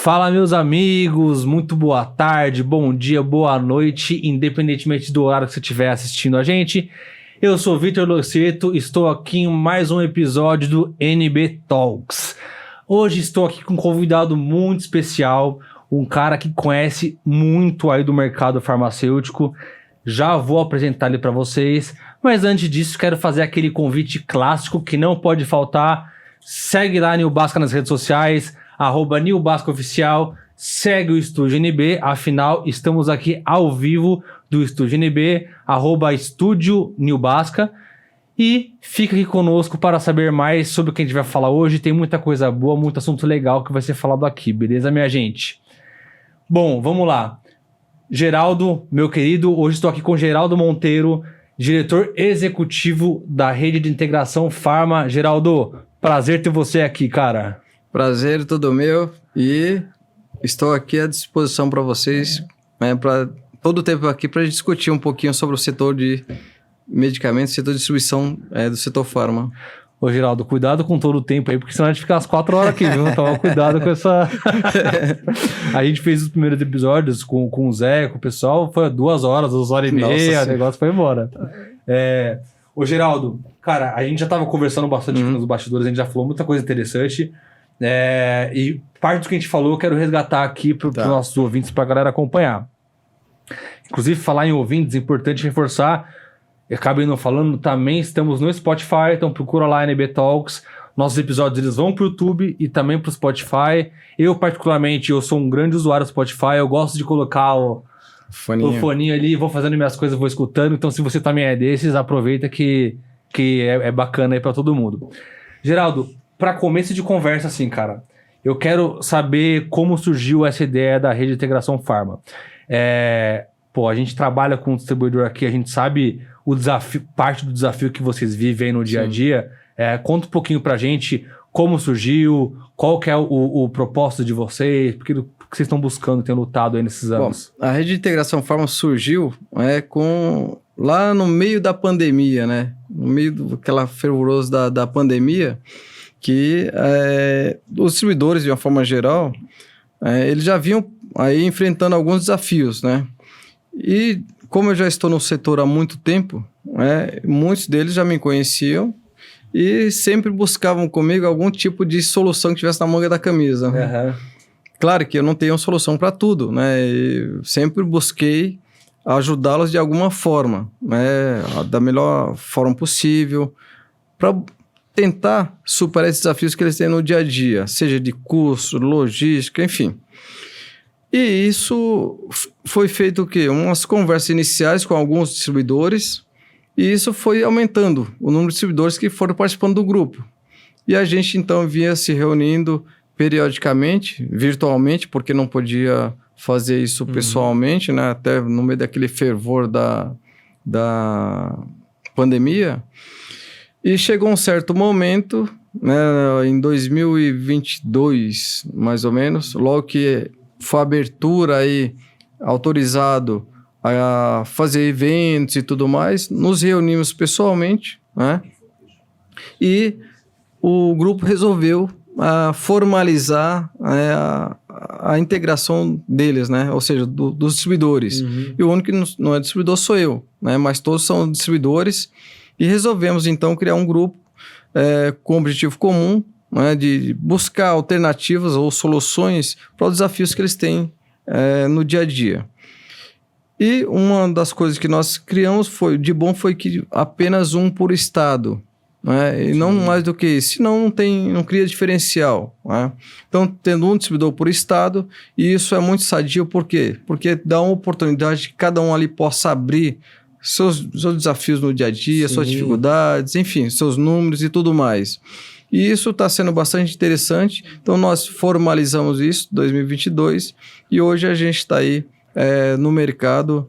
Fala, meus amigos, muito boa tarde, bom dia, boa noite, independentemente do horário que você estiver assistindo a gente. Eu sou Vitor Loceto, estou aqui em mais um episódio do NB Talks. Hoje estou aqui com um convidado muito especial, um cara que conhece muito aí do mercado farmacêutico. Já vou apresentar ele para vocês, mas antes disso quero fazer aquele convite clássico que não pode faltar. Segue lá Nil Basca nas redes sociais, @Nil Basca Oficial, segue o Estúdio NB, afinal estamos aqui ao vivo do Estúdio NB, @Estúdio Nil Basca, e fica aqui conosco para saber mais sobre o que a gente vai falar hoje. Tem muita coisa boa, muito assunto legal que vai ser falado aqui, beleza, minha gente? Bom, vamos lá. Geraldo, meu querido, hoje estou aqui com Geraldo Monteiro, diretor executivo da Rede de Integração Pharma. Geraldo, prazer ter você aqui, cara. Prazer todo meu, e estou aqui à disposição para vocês, para todo o tempo aqui, para a gente discutir um pouquinho sobre o setor de medicamentos, setor de distribuição do setor farma. Ô, Geraldo, cuidado com todo o tempo aí, porque senão a gente fica às 4 horas aqui, viu? Toma cuidado com essa... A gente fez os primeiros episódios com o Zé, com o pessoal, foi 2 horas, 2 horas e meia, o negócio foi embora. Ô, Geraldo, cara, a gente já estava conversando bastante aqui nos bastidores, a gente já falou muita coisa interessante. E parte do que a gente falou eu quero resgatar aqui para os nossos ouvintes, para a galera acompanhar. Inclusive, falar em ouvintes, é importante reforçar, eu acabei não falando, também estamos no Spotify, então procura lá NB Talks. Nossos episódios eles vão para o YouTube e também para o Spotify. Eu, particularmente, eu sou um grande usuário do Spotify, eu gosto de colocar o foninho ali, vou fazendo minhas coisas, vou escutando. Então, se você também é desses, aproveita que é bacana aí para todo mundo. Geraldo, para começo de conversa, assim, cara, eu quero saber como surgiu essa ideia da Rede de Integração Pharma. A gente trabalha com um distribuidor aqui, a gente sabe o desafio, parte do desafio que vocês vivem aí no dia a dia. Conta um pouquinho pra gente como surgiu, qual que é o propósito de vocês, porque o que vocês estão buscando, têm lutado aí nesses anos. Bom, a Rede de Integração Pharma surgiu lá no meio da pandemia, né? No meio daquela fervoroso da pandemia, que os distribuidores, de uma forma geral, eles já vinham aí enfrentando alguns desafios, né? E como eu já estou no setor há muito tempo, muitos deles já me conheciam e sempre buscavam comigo algum tipo de solução que tivesse na manga da camisa. Uhum. Claro que eu não tenho solução para tudo, né? Eu sempre busquei ajudá-los de alguma forma, né? Da melhor forma possível, para tentar superar esses desafios que eles têm no dia a dia, seja de custo, logística, enfim. E isso foi feito o quê? Umas conversas iniciais com alguns distribuidores, e isso foi aumentando o número de distribuidores que foram participando do grupo. E a gente então vinha se reunindo periodicamente, virtualmente, porque não podia fazer isso pessoalmente, né? Até no meio daquele fervor da pandemia. E chegou um certo momento, né, em 2022, mais ou menos, logo que foi a abertura aí, autorizado a fazer eventos e tudo mais, nos reunimos pessoalmente, né, e o grupo resolveu formalizar a integração deles, né, ou seja, dos distribuidores. Uhum. E o único que não é distribuidor sou eu, né, mas todos são distribuidores. E resolvemos, então, criar um grupo com objetivo comum, né, de buscar alternativas ou soluções para os desafios que eles têm no dia a dia. E uma das coisas que nós criamos foi que apenas um por estado, né? E não mais do que isso, senão não cria diferencial, né? Então, tendo um distribuidor por estado, e isso é muito sadio, por quê? Porque dá uma oportunidade que cada um ali possa abrir seus desafios no dia a dia, suas dificuldades, enfim, seus números e tudo mais. E isso está sendo bastante interessante, então nós formalizamos isso em 2022 e hoje a gente está aí no mercado,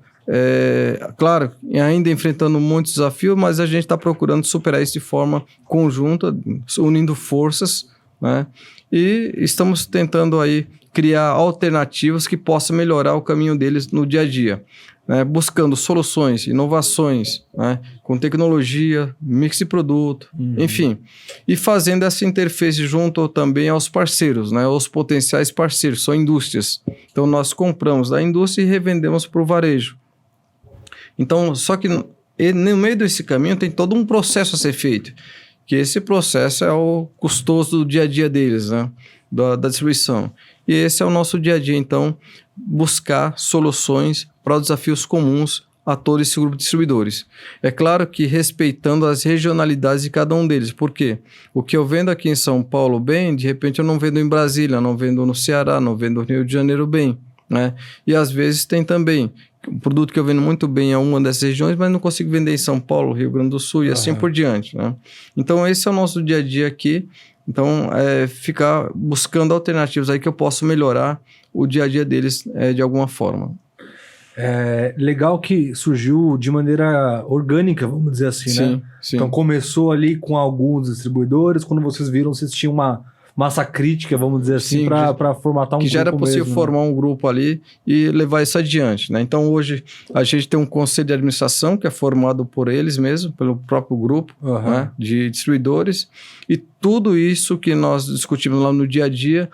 claro, ainda enfrentando muitos desafios, mas a gente está procurando superar isso de forma conjunta, unindo forças, né? E estamos tentando aí criar alternativas que possam melhorar o caminho deles no dia a dia, né? Buscando soluções, inovações, né? Com tecnologia, mix de produto, enfim, e fazendo essa interface junto também aos parceiros, né? Aos potenciais parceiros, são indústrias. Então nós compramos da indústria e revendemos para o varejo. Então, só que no meio desse caminho tem todo um processo a ser feito, que esse processo é o custoso do dia a dia deles, né? Da distribuição. E esse é o nosso dia a dia, então, buscar soluções para os desafios comuns a todo esse grupo de distribuidores. É claro que respeitando as regionalidades de cada um deles. Por quê? O que eu vendo aqui em São Paulo bem, de repente eu não vendo em Brasília, não vendo no Ceará, não vendo no Rio de Janeiro bem, né? E às vezes tem também um produto que eu vendo muito bem em uma dessas regiões, mas não consigo vender em São Paulo, Rio Grande do Sul e assim por diante, né? Então esse é o nosso dia a dia aqui. Então, ficar buscando alternativas aí que eu posso melhorar o dia a dia deles de alguma forma. Legal que surgiu de maneira orgânica, vamos dizer assim, né? Sim. Então começou ali com alguns distribuidores, quando vocês viram, vocês tinham uma massa crítica, vamos dizer assim, para formatar um grupo. Que já era possível mesmo, formar um grupo ali e levar isso adiante, né? Então hoje a gente tem um conselho de administração que é formado por eles mesmos, pelo próprio grupo, né, de distribuidores, e tudo isso que nós discutimos lá no dia a dia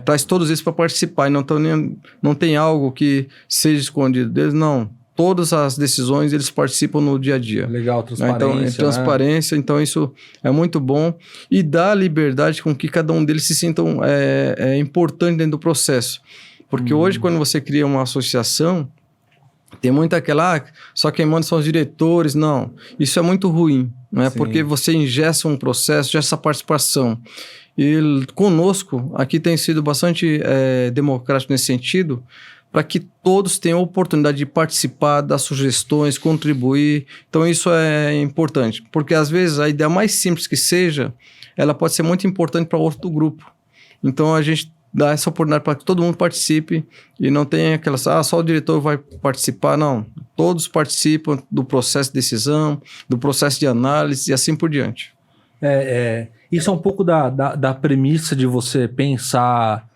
traz todos eles para participar e não tem algo que seja escondido deles, não. Todas as decisões eles participam no dia a dia. Legal, transparência. Então, transparência, né? Então isso é muito bom e dá liberdade com que cada um deles se sintam importante dentro do processo. Porque hoje, quando você cria uma associação, tem muito só quem manda são os diretores. Não, isso é muito ruim, né? Porque você ingessa um processo, essa participação. E conosco, aqui tem sido bastante democrático nesse sentido, para que todos tenham a oportunidade de participar, dar sugestões, contribuir. Então isso é importante, porque às vezes a ideia mais simples que seja, ela pode ser muito importante para outro grupo. Então a gente dá essa oportunidade para que todo mundo participe e não tem aquelas, só o diretor vai participar, não. Todos participam do processo de decisão, do processo de análise e assim por diante. Isso é um pouco da premissa de você pensar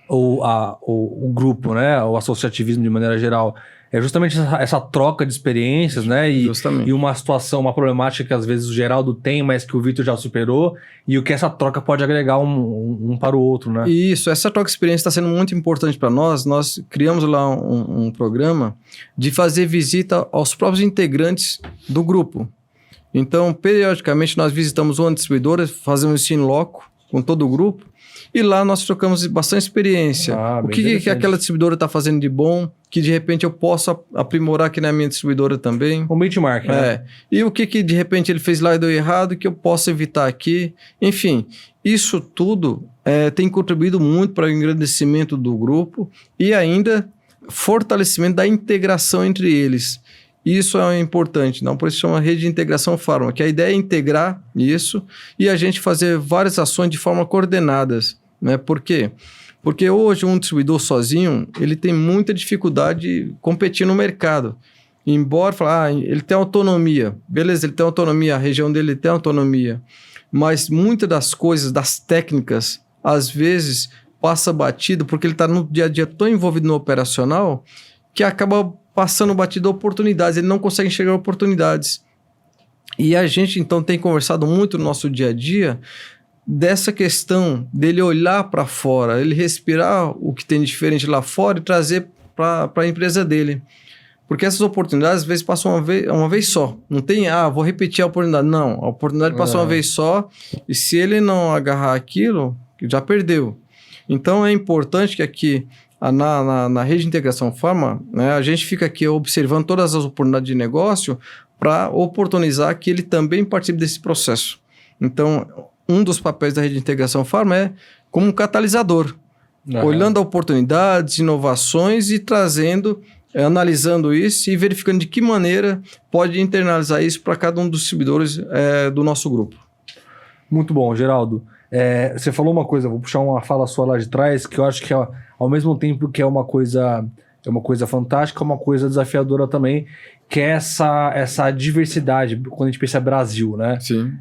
o grupo, né? O associativismo de maneira geral. É justamente essa troca de experiências, né? E uma situação, uma problemática que às vezes o Geraldo tem, mas que o Vitor já superou, e o que essa troca pode agregar um para o outro, né? Isso, essa troca de experiência está sendo muito importante para nós. Nós criamos lá um programa de fazer visita aos próprios integrantes do grupo. Então, periodicamente, nós visitamos uma distribuidora, fazemos isso in loco com todo o grupo, e lá nós trocamos bastante experiência. O que aquela distribuidora está fazendo de bom, que de repente eu posso aprimorar aqui na minha distribuidora também. Um benchmark, né? E o que de repente ele fez lá e deu errado, que eu posso evitar aqui. Enfim, isso tudo tem contribuído muito para o engrandecimento do grupo e ainda fortalecimento da integração entre eles. Isso é importante, não? Por isso chama rede de integração Pharma, que a ideia é integrar isso e a gente fazer várias ações de forma coordenadas, né? Por quê? Porque hoje um distribuidor sozinho, ele tem muita dificuldade de competir no mercado. Embora ele tem autonomia, beleza, ele tem autonomia, a região dele tem autonomia, mas muitas das coisas, das técnicas, às vezes passa batido porque ele está no dia a dia tão envolvido no operacional que acaba passando batido oportunidades, ele não consegue enxergar oportunidades. E a gente, então, tem conversado muito no nosso dia a dia dessa questão dele olhar para fora, ele respirar o que tem de diferente lá fora e trazer para a empresa dele. Porque essas oportunidades, às vezes, passam uma vez só. Não tem, vou repetir a oportunidade. Não, a oportunidade passa uma vez só, e se ele não agarrar aquilo, já perdeu. Então, é importante que aqui, na rede de integração farma, né, a gente fica aqui observando todas as oportunidades de negócio para oportunizar que ele também participe desse processo. Então, um dos papéis da rede de integração farma é como um catalisador, olhando oportunidades, inovações e trazendo, analisando isso e verificando de que maneira pode internalizar isso para cada um dos distribuidores do nosso grupo. Muito bom, Geraldo. Você falou uma coisa, vou puxar uma fala sua lá de trás, que eu acho que ao mesmo tempo que é uma coisa fantástica, é uma coisa desafiadora também, que é essa diversidade, quando a gente pensa Brasil, né? Sim.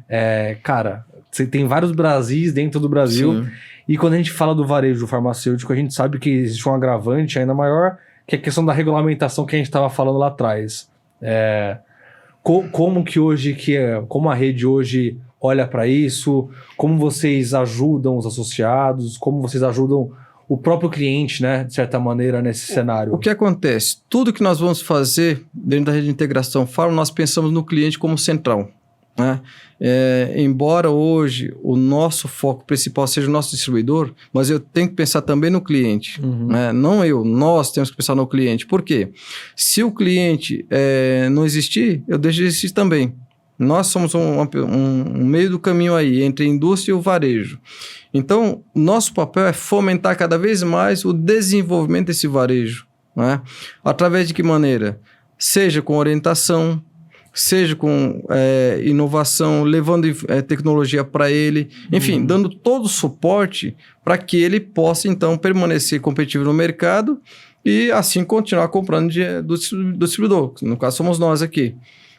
Cara, você tem vários Brasis dentro do Brasil. Sim. E quando a gente fala do varejo farmacêutico, a gente sabe que existe um agravante ainda maior, que é a questão da regulamentação que a gente estava falando lá atrás. Como a rede hoje olha para isso, como vocês ajudam os associados, como vocês ajudam o próprio cliente, né, de certa maneira, nesse cenário. O que acontece? Tudo que nós vamos fazer dentro da rede de integração farma, nós pensamos no cliente como central. Né? Embora hoje o nosso foco principal seja o nosso distribuidor, mas eu tenho que pensar também no cliente. Né? Nós temos que pensar no cliente. Por quê? Se o cliente não existir, eu deixo de existir também. Nós somos um meio do caminho aí, entre a indústria e o varejo. Então, nosso papel é fomentar cada vez mais o desenvolvimento desse varejo. Né? Através de que maneira? Seja com orientação, seja com inovação, levando tecnologia para ele, enfim, dando todo o suporte para que ele possa, então, permanecer competitivo no mercado e, assim, continuar comprando do distribuidor. No caso, somos nós aqui.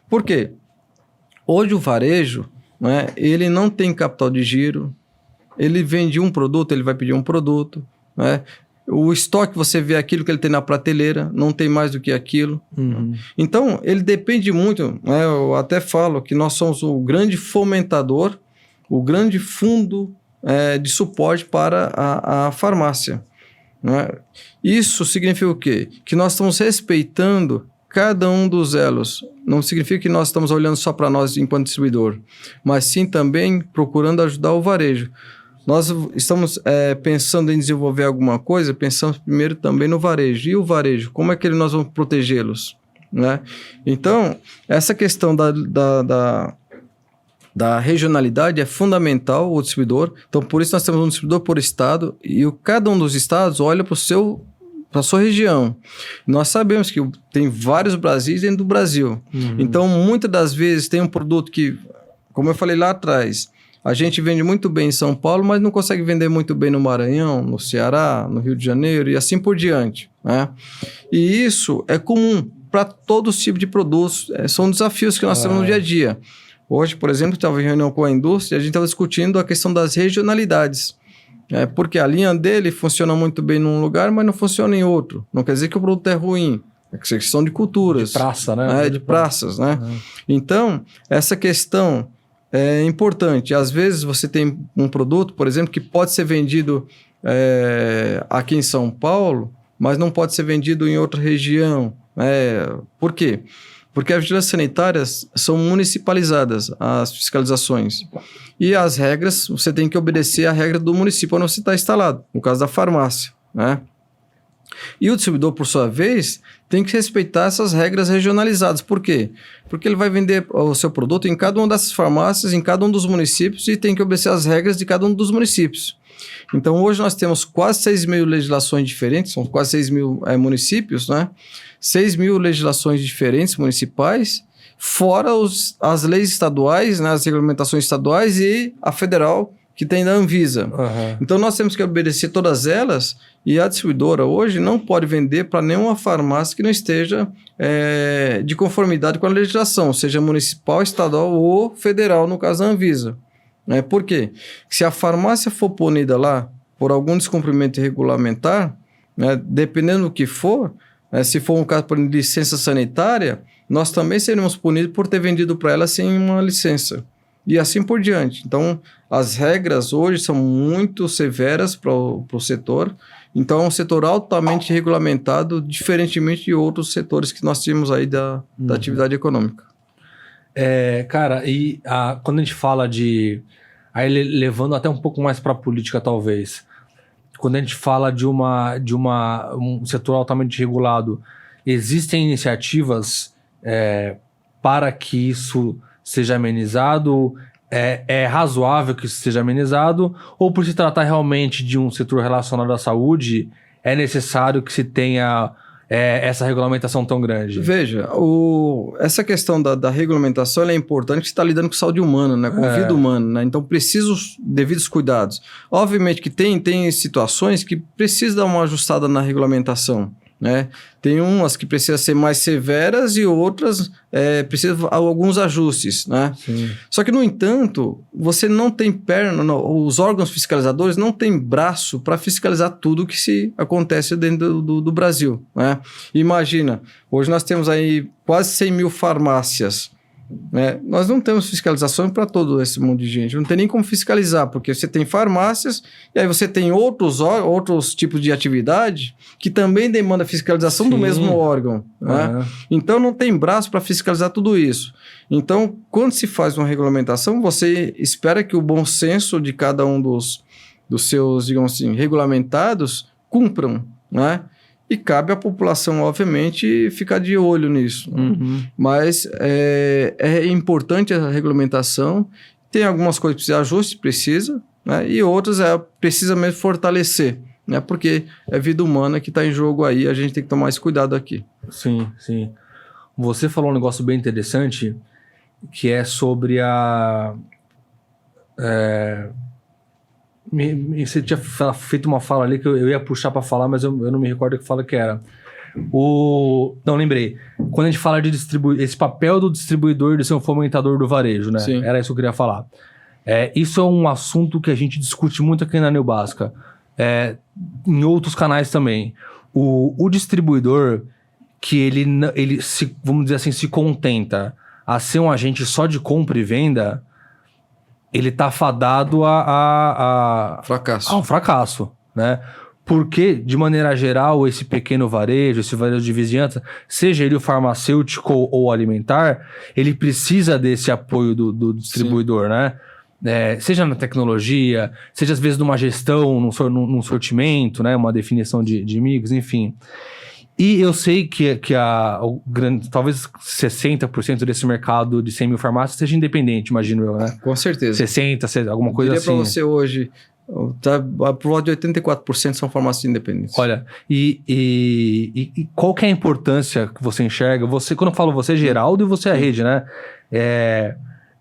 Por quê? Hoje o varejo, né, ele não tem capital de giro, ele vende um produto, ele vai pedir um produto, né? O estoque, você vê aquilo que ele tem na prateleira, não tem mais do que aquilo. Então, ele depende muito, né? Eu até falo que nós somos o grande fomentador, o grande fundo de suporte para a farmácia. Né? Isso significa o quê? Que nós estamos respeitando cada um dos elos. Não significa que nós estamos olhando só para nós enquanto distribuidor, mas sim também procurando ajudar o varejo. Nós estamos pensando em desenvolver alguma coisa, pensamos primeiro também no varejo. E o varejo, como é que nós vamos protegê-los? Né? Então, essa questão da regionalidade é fundamental, o distribuidor. Então, por isso nós temos um distribuidor por estado e cada um dos estados olha para a sua região. Nós sabemos que tem vários Brasis dentro do Brasil. Então, muitas das vezes tem um produto que, como eu falei lá atrás, a gente vende muito bem em São Paulo, mas não consegue vender muito bem no Maranhão, no Ceará, no Rio de Janeiro e assim por diante. Né? E isso é comum para todos os tipos de produtos. São desafios que nós temos no dia a dia. Hoje, por exemplo, estava em reunião com a indústria, a gente estava discutindo a questão das regionalidades. Porque a linha dele funciona muito bem num lugar, mas não funciona em outro. Não quer dizer que o produto é ruim. É questão de culturas. De praça, né? De praças, né? Então, essa questão é importante. Às vezes você tem um produto, por exemplo, que pode ser vendido aqui em São Paulo, mas não pode ser vendido em outra região. Por quê? Porque as vigilâncias sanitárias são municipalizadas, as fiscalizações. E as regras, você tem que obedecer à regra do município onde você está instalado, no caso da farmácia. Né? E o distribuidor, por sua vez, tem que respeitar essas regras regionalizadas. Por quê? Porque ele vai vender o seu produto em cada uma dessas farmácias, em cada um dos municípios, e tem que obedecer às regras de cada um dos municípios. Então, hoje nós temos quase 6.000 legislações diferentes, são quase 6.000 municípios, né? 6.000 legislações diferentes municipais, fora as leis estaduais, né? As regulamentações estaduais e a federal, que tem da Anvisa. Então, nós temos que obedecer todas elas e a distribuidora hoje não pode vender para nenhuma farmácia que não esteja de conformidade com a legislação, seja municipal, estadual ou federal, no caso da Anvisa. Por quê? Se a farmácia for punida lá por algum descumprimento regulamentar, dependendo do que for, se for um caso por licença sanitária, nós também seremos punidos por ter vendido para ela sem uma licença. E assim por diante. Então, as regras hoje são muito severas para o setor Então, é um setor altamente regulamentado, diferentemente de outros setores que nós tínhamos aí da atividade econômica. Cara, quando a gente fala de... Aí levando até um pouco mais para a política, talvez. Quando a gente fala de um setor altamente regulado, existem iniciativas para que isso seja amenizado? É razoável que isso seja amenizado? Ou por se tratar realmente de um setor relacionado à saúde, é necessário que se tenha essa regulamentação tão grande? Veja, essa questão da regulamentação ela é importante, que está lidando com saúde humana, né? Com vida humana, né? Então precisa os devidos cuidados. Obviamente que tem situações que precisa dar uma ajustada na regulamentação, né? Tem umas que precisam ser mais severas e outras precisam alguns ajustes, né? Sim. Só que, no entanto, você não tem perna, os órgãos fiscalizadores não têm braço para fiscalizar tudo que se acontece dentro do Brasil, né? Imagina, hoje nós temos aí quase 100 mil farmácias, né? Nós não temos fiscalização para todo esse monte de gente, não tem nem como fiscalizar, porque você tem farmácias e aí você tem outros tipos de atividade que também demanda fiscalização do mesmo órgão, né? Então não tem braço para fiscalizar tudo isso. Então, quando se faz uma regulamentação, você espera que o bom senso de cada um dos seus, digamos assim, regulamentados cumpram, né? E cabe à população, obviamente, ficar de olho nisso. Uhum. Mas é importante a regulamentação. Tem algumas coisas que precisam de ajuste, precisa, né? E outras precisa mesmo fortalecer, né? Porque é vida humana que está em jogo aí, a gente tem que tomar esse cuidado aqui. Sim, sim. Você falou um negócio bem interessante, que é sobre você tinha feito uma fala ali que eu ia puxar para falar, mas eu não me recordo que fala que era. Não, lembrei. Quando a gente fala de esse papel do distribuidor de ser um fomentador do varejo, né? Sim. Era isso que eu queria falar. Isso é um assunto que a gente discute muito aqui na New Basca. Em outros canais também. O distribuidor que ele se, vamos dizer assim, se contenta a ser um agente só de compra e venda, ele tá fadado Fracasso. a um fracasso, né? Porque, de maneira geral, esse pequeno varejo, esse varejo de vizinhança, seja ele o farmacêutico ou alimentar, ele precisa desse apoio do distribuidor, Sim. né? Seja na tecnologia, seja às vezes numa gestão, num sortimento, né? Uma definição de mix, enfim. E eu sei que talvez 60% desse mercado de 100 mil farmácias seja independente, imagino eu, né? Com certeza. 60%, alguma coisa assim. Eu diria para você hoje, por volta de 84% são farmácias independentes. Olha, e qual que é a importância que você enxerga? Quando eu falo você é Geraldo e você é a rede, né?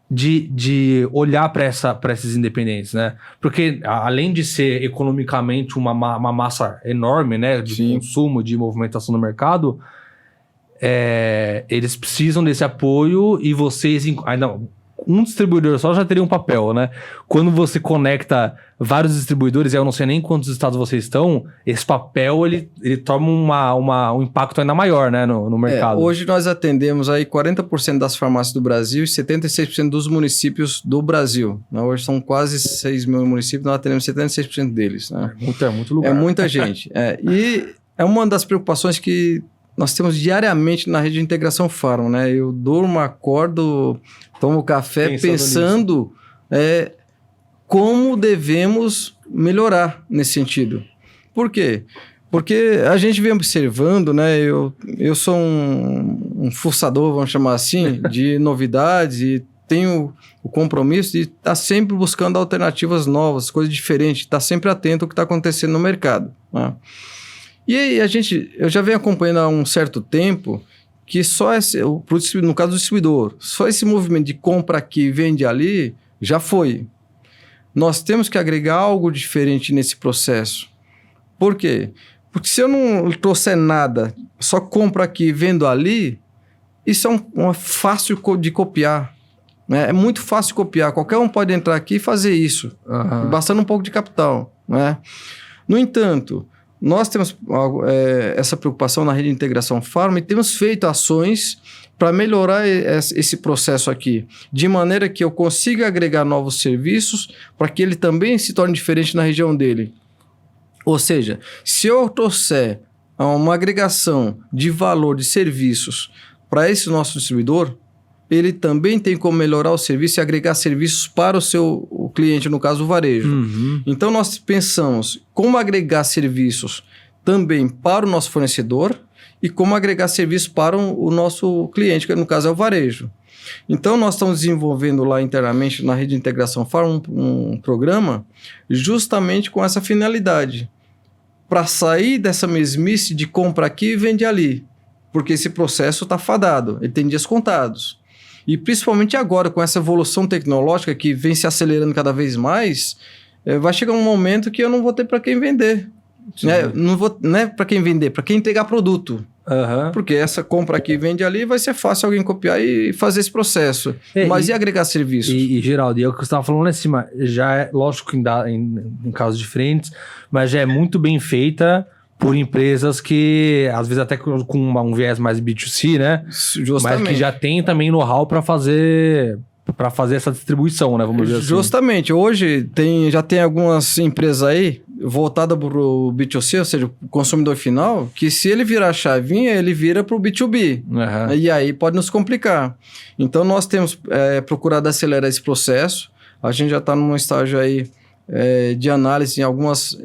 De olhar para esses independentes, né? Porque além de ser economicamente uma massa enorme, né? De Sim. consumo, de movimentação no mercado, eles precisam desse apoio e vocês... Ainda, um distribuidor só já teria um papel, né? Quando você conecta vários distribuidores, e eu não sei nem quantos estados vocês estão, esse papel, ele toma um impacto ainda maior, né, no mercado. Hoje nós atendemos aí 40% das farmácias do Brasil e 76% dos municípios do Brasil, né? Hoje são quase 6 mil municípios, nós atendemos 76% deles, né? É muito lugar. É muita gente. E é uma das preocupações que nós temos diariamente na rede de integração Pharma, né? Eu durmo, acordo, tomo café pensando como devemos melhorar nesse sentido. Por quê? Porque a gente vem observando, né? Eu sou um fuçador, vamos chamar assim, de novidades e tenho o compromisso de estar sempre buscando alternativas novas, coisas diferentes, estar sempre atento ao que está acontecendo no mercado, né? E aí eu já venho acompanhando há um certo tempo que no caso do distribuidor, só esse movimento de compra aqui e vende ali já foi. Nós temos que agregar algo diferente nesse processo. Por quê? Porque se eu não trouxer nada, só compro aqui e vendo ali, isso é fácil de copiar, né? É muito fácil de copiar. Qualquer um pode entrar aqui e fazer isso, bastando um pouco de capital, né? No entanto, nós temos essa preocupação na rede de integração Pharma e temos feito ações para melhorar esse processo aqui, de maneira que eu consiga agregar novos serviços para que ele também se torne diferente na região dele. Ou seja, se eu trouxer uma agregação de valor de serviços para esse nosso distribuidor, ele também tem como melhorar o serviço e agregar serviços para o cliente, no caso o varejo. Então nós pensamos como agregar serviços também para o nosso fornecedor e como agregar serviços para o nosso cliente, que no caso é o varejo. Então nós estamos desenvolvendo lá internamente na Rede de Integração Pharma um programa justamente com essa finalidade, para sair dessa mesmice de compra aqui e vende ali, porque esse processo está fadado, ele tem dias contados. E principalmente agora, com essa evolução tecnológica que vem se acelerando cada vez mais, vai chegar um momento que eu não vou ter para quem vender. Não é para quem vender, para quem entregar produto. Porque essa compra aqui vende ali, vai ser fácil alguém copiar e fazer esse processo. Mas e agregar serviços? Geraldo, é o que você estava falando lá em cima, já é, lógico que em casos diferentes, mas já é muito bem feita por empresas que, às vezes até com um viés mais B2C, né? Justamente. Mas que já tem também know-how para fazer essa distribuição, né? Vamos dizer assim. Justamente. Hoje já tem algumas empresas aí voltadas para o B2C, ou seja, o consumidor final, que se ele virar a chavinha, ele vira para o B2B. E aí pode nos complicar. Então nós temos procurado acelerar esse processo. A gente já está num estágio aí de análise em algumas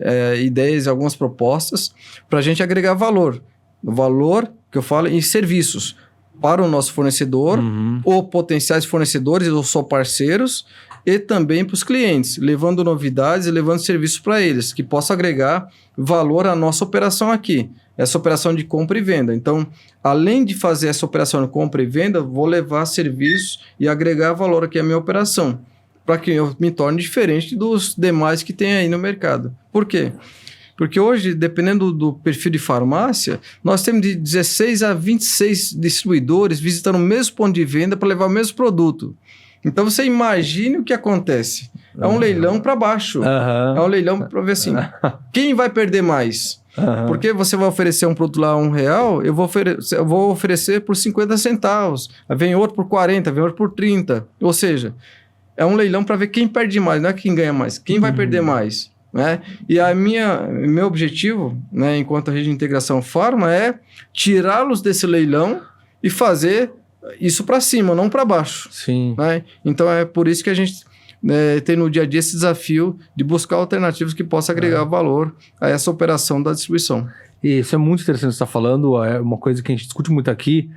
ideias, algumas propostas, para a gente agregar valor. Valor, que eu falo, em serviços para o nosso fornecedor, ou potenciais fornecedores, ou só parceiros, e também para os clientes, levando novidades e levando serviços para eles, que possa agregar valor à nossa operação aqui, essa operação de compra e venda. Então, além de fazer essa operação de compra e venda, vou levar serviços e agregar valor aqui à minha operação, para que eu me torne diferente dos demais que tem aí no mercado. Por quê? Porque hoje, dependendo do perfil de farmácia, nós temos de 16 a 26 distribuidores visitando o mesmo ponto de venda para levar o mesmo produto. Então, você imagine o que acontece. É um leilão para baixo. É um leilão para ver assim, quem vai perder mais? Porque você vai oferecer um produto lá a R$1, eu vou oferecer por 50 centavos. Vem outro por 40, vem outro por 30. Ou seja, é um leilão para ver quem perde mais, não é quem ganha mais. Quem vai perder mais? Né? E meu objetivo, né, enquanto Rede de Integração Pharma, é tirá-los desse leilão e fazer isso para cima, não para baixo. Sim. Né? Então é por isso que a gente tem no dia a dia esse desafio de buscar alternativas que possam agregar valor a essa operação da distribuição. Isso é muito interessante o que você está falando, é uma coisa que a gente discute muito aqui.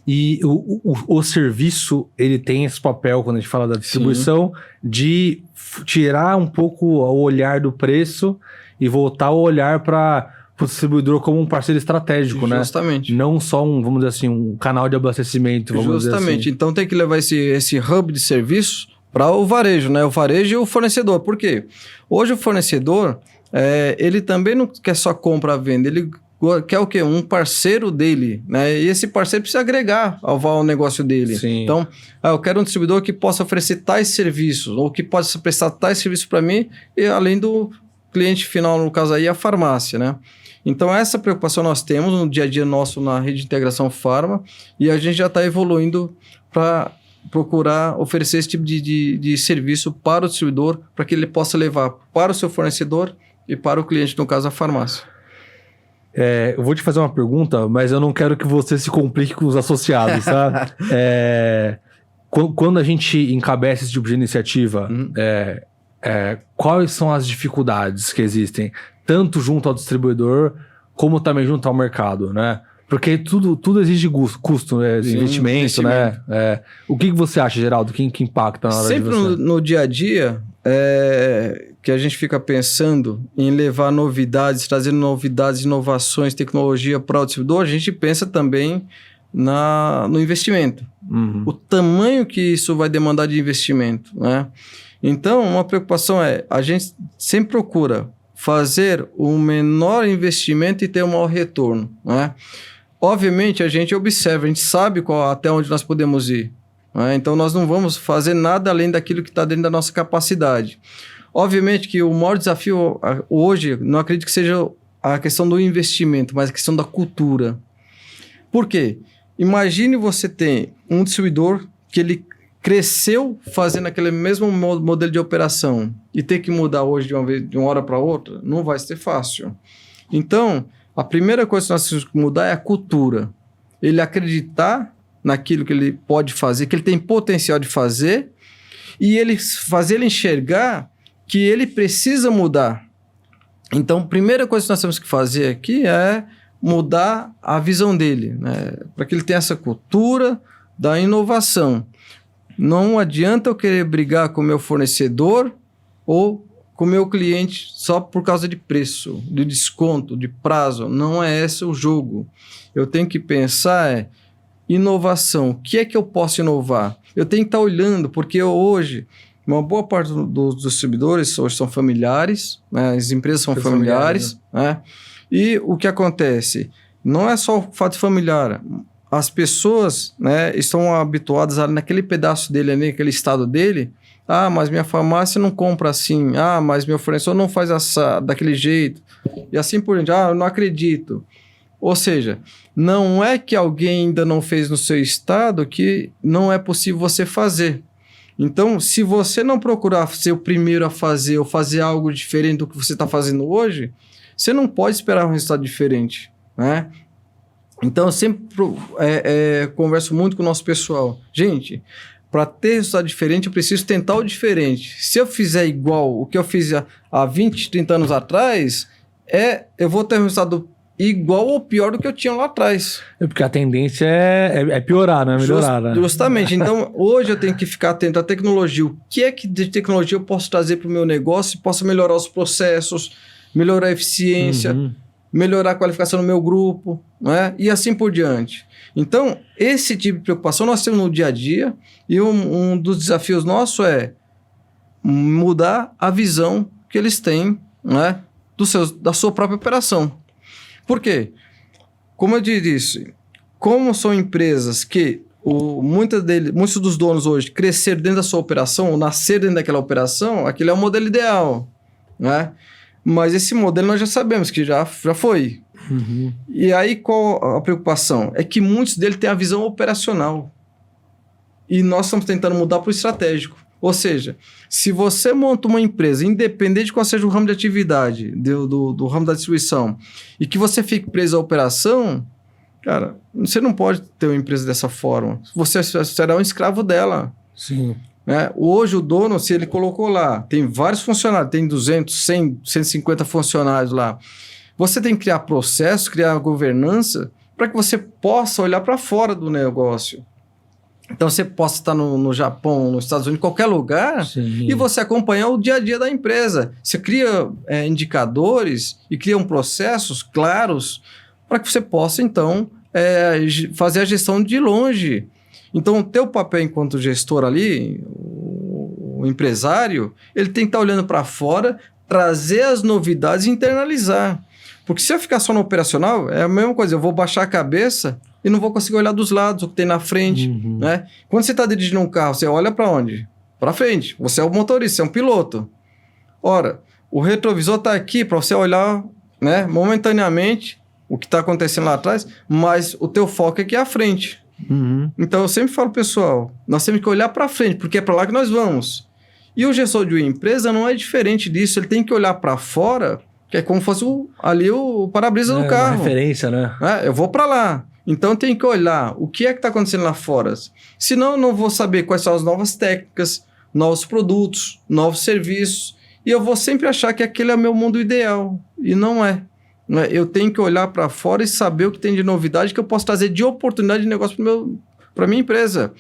E o serviço, ele tem esse papel, quando a gente fala da distribuição, de tirar um pouco o olhar do preço e voltar o olhar para o distribuidor como um parceiro estratégico, né? Justamente. Não só vamos dizer assim, um canal de abastecimento, vamos dizer assim. Justamente. Então tem que levar esse hub de serviços para o varejo, né? O varejo e o fornecedor. Por quê? Hoje o fornecedor, ele também não quer só compra à venda, ele quer o quê? Um parceiro dele, né? E esse parceiro precisa agregar ao negócio dele. Sim. Então, eu quero um distribuidor que possa oferecer tais serviços, ou que possa prestar tais serviços para mim, e além do cliente final, no caso aí, a farmácia, né? Então, essa preocupação nós temos no dia a dia nosso na Rede de Integração Pharma, e a gente já está evoluindo para procurar oferecer esse tipo de serviço para o distribuidor, para que ele possa levar para o seu fornecedor e para o cliente, no caso, a farmácia. Eu vou te fazer uma pergunta, mas eu não quero que você se complique com os associados, tá? Quando a gente encabeça esse tipo de iniciativa, quais são as dificuldades que existem, tanto junto ao distribuidor, como também junto ao mercado, né? Porque tudo exige custo, né? Sim, investimento, né? O que você acha, Geraldo? Que impacta na hora sempre de você? No dia a dia, que a gente fica pensando em levar novidades, trazendo novidades, inovações, tecnologia para o distribuidor, a gente pensa também no investimento. O tamanho que isso vai demandar de investimento, né? Então, uma preocupação a gente sempre procura fazer o menor investimento e ter o maior retorno, né? Obviamente, a gente observa, a gente sabe até onde nós podemos ir, né? Então, nós não vamos fazer nada além daquilo que está dentro da nossa capacidade. Obviamente que o maior desafio hoje, não acredito que seja a questão do investimento, mas a questão da cultura. Por quê? Imagine você ter um distribuidor que ele cresceu fazendo aquele mesmo modelo de operação e ter que mudar hoje de uma hora para outra, não vai ser fácil. Então, a primeira coisa que nós temos que mudar é a cultura. Ele acreditar naquilo que ele pode fazer, que ele tem potencial de fazer, e ele fazer ele enxergar que ele precisa mudar. Então, a primeira coisa que nós temos que fazer aqui é mudar a visão dele, né? Para que ele tenha essa cultura da inovação. Não adianta eu querer brigar com o meu fornecedor ou com o meu cliente só por causa de preço, de desconto, de prazo. Não é esse o jogo. Eu tenho que pensar inovação. O que é que eu posso inovar? Eu tenho que estar olhando, porque hoje, uma boa parte dos distribuidores hoje são familiares, né? As empresas são familiares, né? E o que acontece? Não é só o fato familiar. As pessoas, né, estão habituadas naquele pedaço dele, naquele estado dele. Ah, mas minha farmácia não compra assim. Ah, mas meu fornecedor não faz daquele jeito. E assim por diante. Ah, eu não acredito. Ou seja, não é que alguém ainda não fez no seu estado que não é possível você fazer. Então, se você não procurar ser o primeiro a fazer ou fazer algo diferente do que você está fazendo hoje, você não pode esperar um resultado diferente, né? Então, eu sempre converso muito com o nosso pessoal. Gente, para ter resultado diferente, eu preciso tentar o diferente. Se eu fizer igual o que eu fiz há 20, 30 anos atrás, eu vou ter um resultado igual ou pior do que eu tinha lá atrás. Porque a tendência é piorar, não é melhorar, né? Justamente. Então, hoje eu tenho que ficar atento à tecnologia. O que é que de tecnologia eu posso trazer para o meu negócio e possa melhorar os processos, melhorar a eficiência, melhorar a qualificação do meu grupo, né? E assim por diante. Então, esse tipo de preocupação nós temos no dia a dia e um dos desafios nossos é mudar a visão que eles têm, né, da sua própria operação. Por quê? Como eu disse, como são empresas que muitos dos donos hoje cresceram dentro da sua operação, ou nascer dentro daquela operação, aquele é o modelo ideal, né? Mas esse modelo nós já sabemos que já foi. E aí qual a preocupação? É que muitos deles têm a visão operacional. E nós estamos tentando mudar para o estratégico. Ou seja, se você monta uma empresa, independente de qual seja o ramo de atividade, do ramo da distribuição, e que você fique preso à operação, cara, você não pode ter uma empresa dessa forma. Você será um escravo dela. Sim. Né? Hoje o dono, se ele colocou lá, tem vários funcionários, tem 200, 100, 150 funcionários lá. Você tem que criar processos, criar governança para que você possa olhar para fora do negócio. Então você possa estar no Japão, nos Estados Unidos, em qualquer lugar, e você acompanhar o dia a dia da empresa. Você cria indicadores e cria processos claros para que você possa, então, fazer a gestão de longe. Então, o teu papel enquanto gestor ali, o empresário, ele tem que estar olhando para fora, trazer as novidades e internalizar. Porque se eu ficar só no operacional, é a mesma coisa, eu vou baixar a cabeça e não vou conseguir olhar dos lados, o que tem na frente, né? Quando você está dirigindo um carro, você olha para onde? Para frente. Você é o motorista, você é um piloto. Ora, o retrovisor está aqui para você olhar, né, momentaneamente o que está acontecendo lá atrás, mas o teu foco é aqui à frente. Então, eu sempre falo, pessoal, nós temos que olhar para frente, porque é para lá que nós vamos. E o gestor de uma empresa não é diferente disso, ele tem que olhar para fora, que é como se fosse o para-brisa do carro. Uma referência, né? Eu vou para lá. Então, eu tenho que olhar o que é que está acontecendo lá fora. Senão, eu não vou saber quais são as novas técnicas, novos produtos, novos serviços. E eu vou sempre achar que aquele é o meu mundo ideal. E não é. Eu tenho que olhar para fora e saber o que tem de novidade que eu posso trazer de oportunidade de negócio para a minha empresa.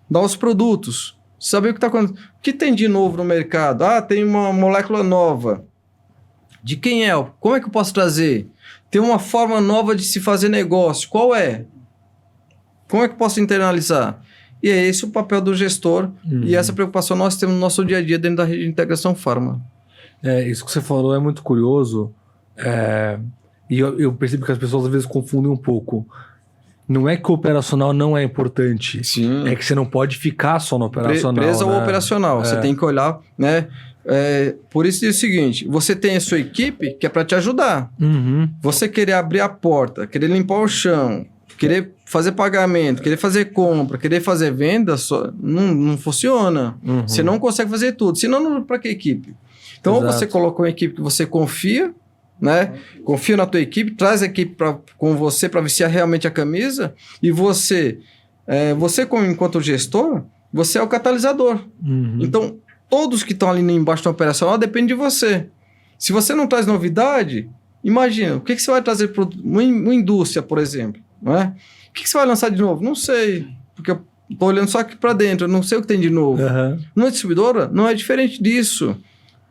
Novos produtos. Saber o que está acontecendo. O que tem de novo no mercado? Tem uma molécula nova. De quem é? Como é que eu posso trazer? Tem uma forma nova de se fazer negócio. Qual é? Como é que eu posso internalizar? E é esse o papel do gestor. E essa preocupação nós temos no nosso dia a dia dentro da rede de integração Pharma. Isso que você falou é muito curioso. E eu percebo que as pessoas às vezes confundem um pouco. Não é que o operacional não é importante. Sim. É que você não pode ficar só no operacional. Preso né? ao operacional. Você tem que olhar, né? Por isso é o seguinte, você tem a sua equipe que é para te ajudar. Você querer abrir a porta, querer limpar o chão, querer fazer pagamento, querer fazer compra, querer fazer venda, não funciona. Você não consegue fazer tudo. Senão, para que equipe? Então, ou você coloca uma equipe que você confia, né? Confia na tua equipe, traz a equipe com você para vestir realmente a camisa, e você enquanto gestor, você é o catalisador. Então, todos que estão ali embaixo da operacional dependem de você. Se você não traz novidade, imagina, o que você vai trazer para uma indústria, por exemplo, não é? O que você vai lançar de novo? Não sei, porque eu estou olhando só aqui para dentro, eu não sei o que tem de novo. Numa distribuidora, não é diferente disso.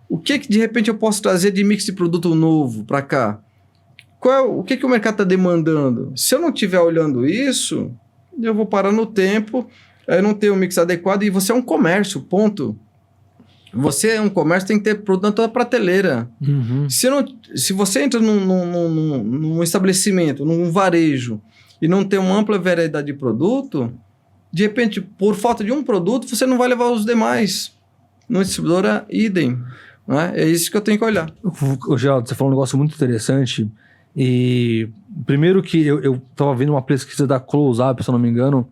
O que de repente eu posso trazer de mix de produto novo para cá? O que o mercado está demandando? Se eu não estiver olhando isso, eu vou parar no tempo, eu não tenho um mix adequado, e você é um comércio, ponto. Você é um comércio, tem que ter produto na tua prateleira. Se você entra num estabelecimento, num varejo, e não tem uma ampla variedade de produto, de repente, por falta de um produto, você não vai levar os demais. No distribuidora, idem. Né? É isso que eu tenho que olhar. Geraldo, você falou um negócio muito interessante. E primeiro que eu estava vendo uma pesquisa da Close Up, se eu não me engano,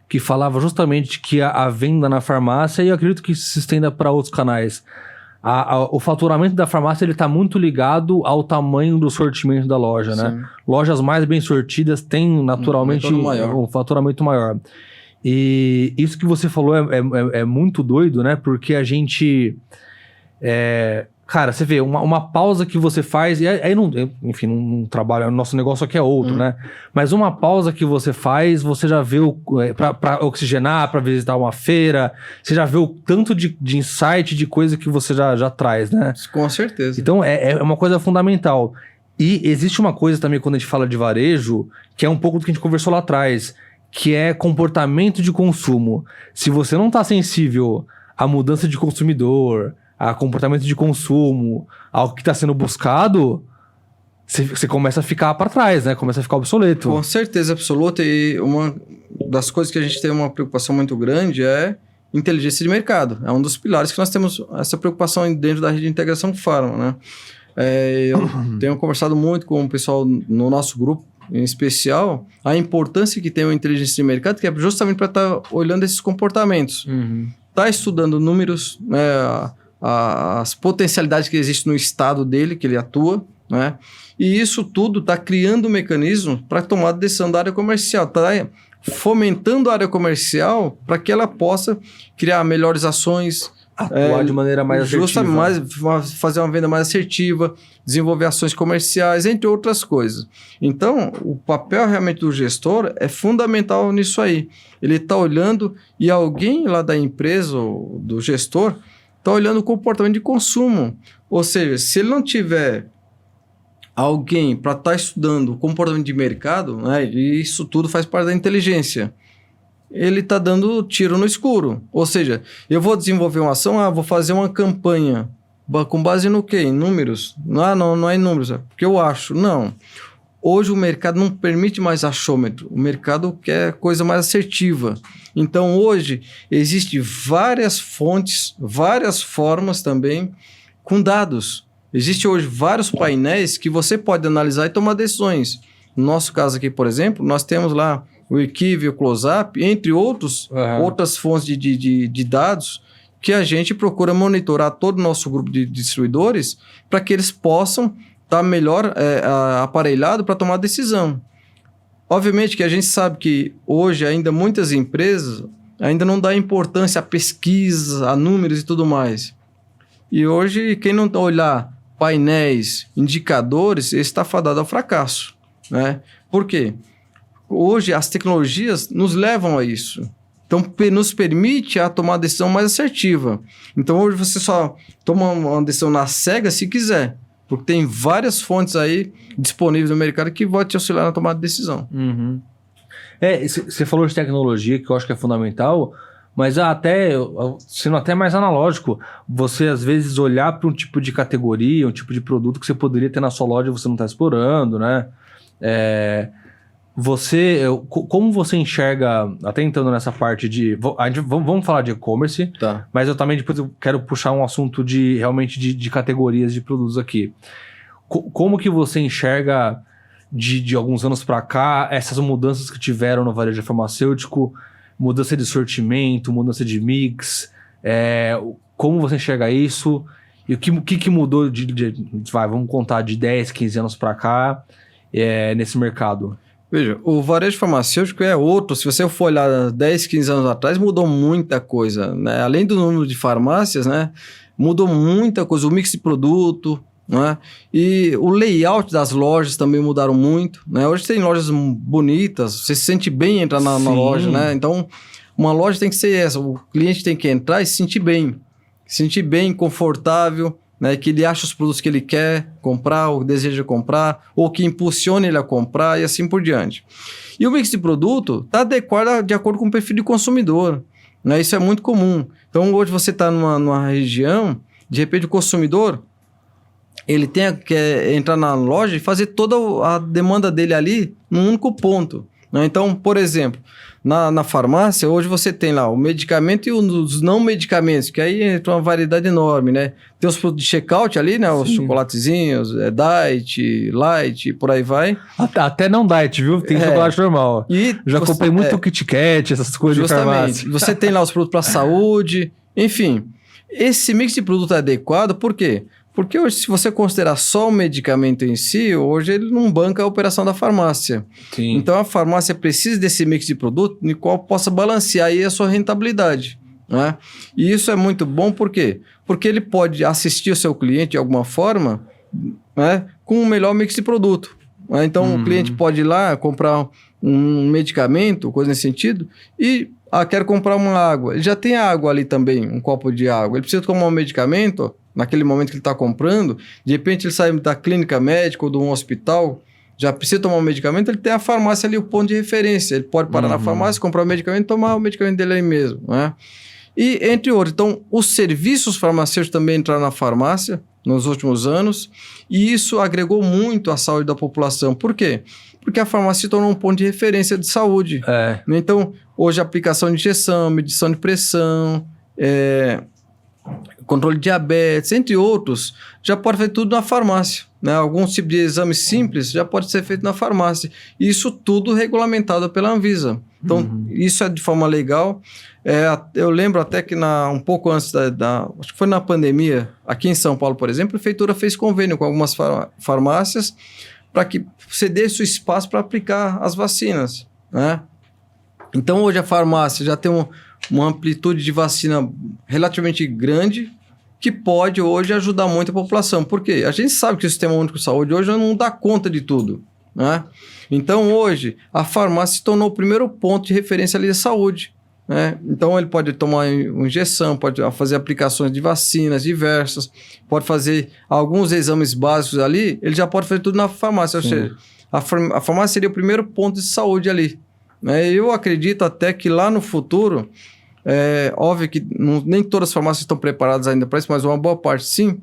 que falava justamente que a venda na farmácia, e eu acredito que isso se estenda para outros canais, o faturamento da farmácia está muito ligado ao tamanho do sortimento da loja, né? Lojas mais bem sortidas têm naturalmente um faturamento maior. E isso que você falou é muito doido, né? Porque a gente... cara, você vê, uma pausa que você faz, e aí não trabalha, o nosso negócio aqui é outro, né? Mas uma pausa que você faz, você já vê para oxigenar, para visitar uma feira, você já vê o tanto de insight, de coisa que você já traz, né? Com certeza. Então, é uma coisa fundamental. E existe uma coisa também, quando a gente fala de varejo, que é um pouco do que a gente conversou lá atrás, que é comportamento de consumo. Se você não está sensível à mudança de consumidor, a comportamento de consumo, ao que está sendo buscado, você começa a ficar para trás, né? Começa a ficar obsoleto. Com certeza absoluta. E uma das coisas que a gente tem uma preocupação muito grande é inteligência de mercado. É um dos pilares que nós temos essa preocupação dentro da rede de integração Pharma, né? Eu tenho conversado muito com o pessoal no nosso grupo, em especial, a importância que tem a inteligência de mercado, que é justamente para estar olhando esses comportamentos. Tá estudando números, né? As potencialidades que existem no estado dele, que ele atua, né? E isso tudo está criando um mecanismo para tomar decisão da área comercial, está fomentando a área comercial para que ela possa criar melhores ações, atuar de maneira mais assertiva. Fazer uma venda mais assertiva, desenvolver ações comerciais, entre outras coisas. Então, o papel realmente do gestor é fundamental nisso aí. Ele está olhando, e alguém lá da empresa, ou do gestor, está olhando o comportamento de consumo. Ou seja, se ele não tiver alguém para estar estudando o comportamento de mercado, né, e isso tudo faz parte da inteligência, ele está dando tiro no escuro. Ou seja, eu vou desenvolver uma ação, vou fazer uma campanha com base no quê? Em números? Não é em números, é porque eu acho. Não. Hoje o mercado não permite mais achômetro. O mercado quer coisa mais assertiva. Então hoje existem várias fontes, várias formas também com dados. Existem hoje vários painéis que você pode analisar e tomar decisões. No nosso caso aqui, por exemplo, nós temos lá o Equive, o Close-Up, entre outras fontes de dados que a gente procura monitorar todo o nosso grupo de distribuidores para que eles possam estar melhor aparelhado para tomar decisão. Obviamente que a gente sabe que hoje ainda muitas empresas ainda não dão importância à pesquisa, a números e tudo mais. E hoje quem não olhar painéis, indicadores, está fadado ao fracasso, né? Por quê? Hoje as tecnologias nos levam a isso. Então, nos permite a tomar uma decisão mais assertiva. Então, hoje você só toma uma decisão na cega se quiser. Porque tem várias fontes aí disponíveis no mercado que vão te auxiliar na tomada de decisão. Você falou de tecnologia, que eu acho que é fundamental, mas sendo até mais analógico, você às vezes olhar para um tipo de categoria, um tipo de produto que você poderia ter na sua loja e você não está explorando, né? Como você enxerga, até entrando nessa parte de... Vamos falar de e-commerce, tá. Mas eu também depois eu quero puxar um assunto realmente de categorias de produtos aqui. Como que você enxerga de alguns anos para cá, essas mudanças que tiveram no varejo farmacêutico, mudança de sortimento, mudança de mix, como você enxerga isso? E o que mudou vamos contar de 10, 15 anos para cá nesse mercado? Veja, o varejo farmacêutico é outro. Se você for olhar 10, 15 anos atrás, mudou muita coisa, né? Além do número de farmácias, né? Mudou muita coisa, o mix de produto, né? E o layout das lojas também mudaram muito, né? Hoje tem lojas bonitas, você se sente bem entrar na loja, né? Então, uma loja tem que ser essa, o cliente tem que entrar e se sentir bem, confortável, né? Que ele acha os produtos que ele quer comprar, ou deseja comprar, ou que impulsione ele a comprar e assim por diante. E o mix de produto está adequado de acordo com o perfil de consumidor, né? Isso é muito comum. Então, hoje você está numa região, de repente o consumidor, ele quer entrar na loja e fazer toda a demanda dele ali num único ponto, né? Então, por exemplo, na farmácia, hoje você tem lá o medicamento e os não medicamentos, que aí entra uma variedade enorme, né? Tem os produtos de checkout ali, né? Os chocolatezinhos, diet, light, por aí vai. Até não diet, viu? Tem chocolate normal. E já comprei muito Kit Kat, essas coisas de farmácia. Você tem lá os produtos para saúde, enfim. Esse mix de produto é adequado, por quê? Porque hoje, se você considerar só o medicamento em si, hoje ele não banca a operação da farmácia. Sim. Então, a farmácia precisa desse mix de produto no qual possa balancear aí a sua rentabilidade, né? E isso é muito bom, por quê? Porque ele pode assistir o seu cliente de alguma forma, né, com um melhor mix de produto, né? Então, o cliente pode ir lá comprar um medicamento, coisa nesse sentido, e quero comprar uma água. Ele já tem água ali também, um copo de água. Ele precisa tomar um medicamento, naquele momento que ele está comprando, de repente ele sai da clínica médica ou de um hospital, já precisa tomar um medicamento, ele tem a farmácia ali, o ponto de referência. Ele pode parar na farmácia, comprar o medicamento e tomar o medicamento dele aí mesmo, né? E entre outros. Então, os serviços farmacêuticos também entraram na farmácia nos últimos anos, e isso agregou muito à saúde da população. Por quê? Porque a farmácia se tornou um ponto de referência de saúde. Então, hoje a aplicação de injeção, medição de pressão, controle de diabetes, entre outros, já pode fazer tudo na farmácia, né? Alguns tipos de exames simples já pode ser feito na farmácia. Isso tudo regulamentado pela Anvisa. Então, isso é de forma legal. Eu lembro até que um pouco antes acho que foi na pandemia, aqui em São Paulo, por exemplo, a prefeitura fez convênio com algumas farmácias para que você desse o espaço para aplicar as vacinas, né? Então, hoje a farmácia já tem uma amplitude de vacina relativamente grande que pode hoje ajudar muito a população. Por quê? A gente sabe que o Sistema Único de Saúde hoje não dá conta de tudo, né? Então, hoje, a farmácia se tornou o primeiro ponto de referência ali de saúde, né? Então, ele pode tomar uma injeção, pode fazer aplicações de vacinas diversas, pode fazer alguns exames básicos ali, ele já pode fazer tudo na farmácia. Ou seja, a farmácia seria o primeiro ponto de saúde ali, né? Eu acredito até que lá no futuro, óbvio que nem todas as farmácias estão preparadas ainda para isso, mas uma boa parte sim,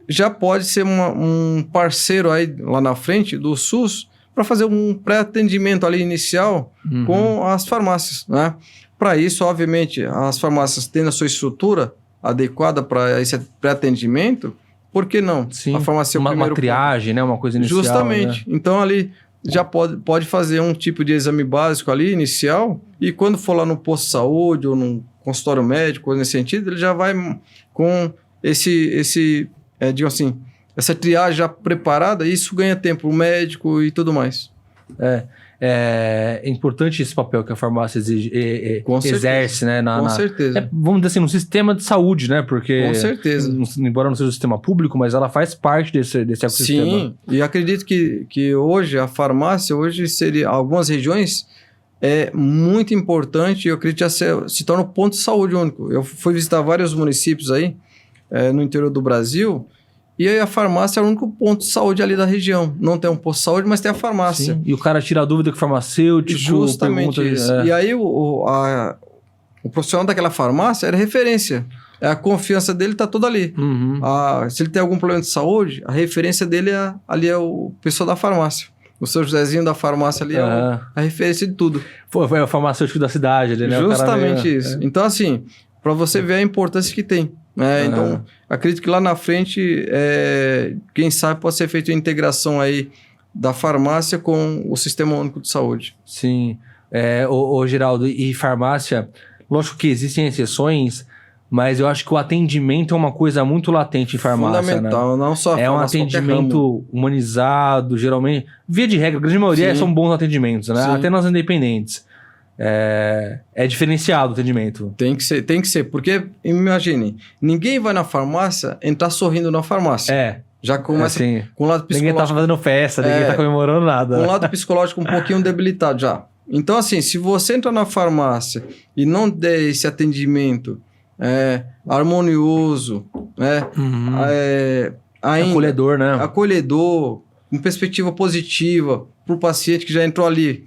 já pode ser um parceiro aí lá na frente do SUS para fazer um pré-atendimento ali inicial com as farmácias, né? Para isso, obviamente, as farmácias tendo a sua estrutura adequada para esse pré-atendimento, por que não? Sim, a farmácia é o primeiro uma triagem, né? Uma coisa inicial. Justamente. Né? Então, ali já pode fazer um tipo de exame básico ali, inicial, e quando for lá no posto de saúde ou num consultório médico, coisa nesse sentido, ele já vai com digamos assim, essa triagem já preparada, e isso ganha tempo, o médico e tudo mais. É importante esse papel que a farmácia exerce, né? Com certeza. Vamos dizer assim, no sistema de saúde, né? Porque, com certeza. Embora não seja um sistema público, mas ela faz parte desse ecossistema. Sim, e acredito que hoje a farmácia, seria, algumas regiões, é muito importante, eu acredito que se torna um ponto de saúde único. Eu fui visitar vários municípios aí, no interior do Brasil, e aí a farmácia é o único ponto de saúde ali da região. Não tem um posto de saúde, mas tem a farmácia. Sim. E o cara tira a dúvida com o farmacêutico. Justamente isso. E aí o profissional daquela farmácia era referência. A confiança dele está toda ali. Se ele tem algum problema de saúde, a referência dele ali é o pessoal da farmácia. O seu Josézinho da farmácia ali é a referência de tudo. Foi o farmacêutico da cidade ali, né? Justamente isso. Então, assim, para você ver a importância que tem. Então, acredito que lá na frente, quem sabe pode ser feita uma integração aí da farmácia com o Sistema Único de Saúde. Sim. Ô, Geraldo, e farmácia, lógico que existem exceções, mas eu acho que o atendimento é uma coisa muito latente em farmácia, fundamental, né? não só a É um farmácia, atendimento humanizado, geralmente. Via de regra, a grande maioria Sim. são bons atendimentos, né? Sim. Até nas independentes. É diferenciado o atendimento. Tem que ser, porque imagine, ninguém vai na farmácia entrar sorrindo na farmácia. Já começa assim, com o lado psicológico. Ninguém tá fazendo festa, ninguém tá comemorando nada. Com o lado psicológico um pouquinho debilitado já. Então, assim, se você entra na farmácia e não der esse atendimento harmonioso, né? Ainda, acolhedor, né? Acolhedor, com perspectiva positiva para o paciente que já entrou ali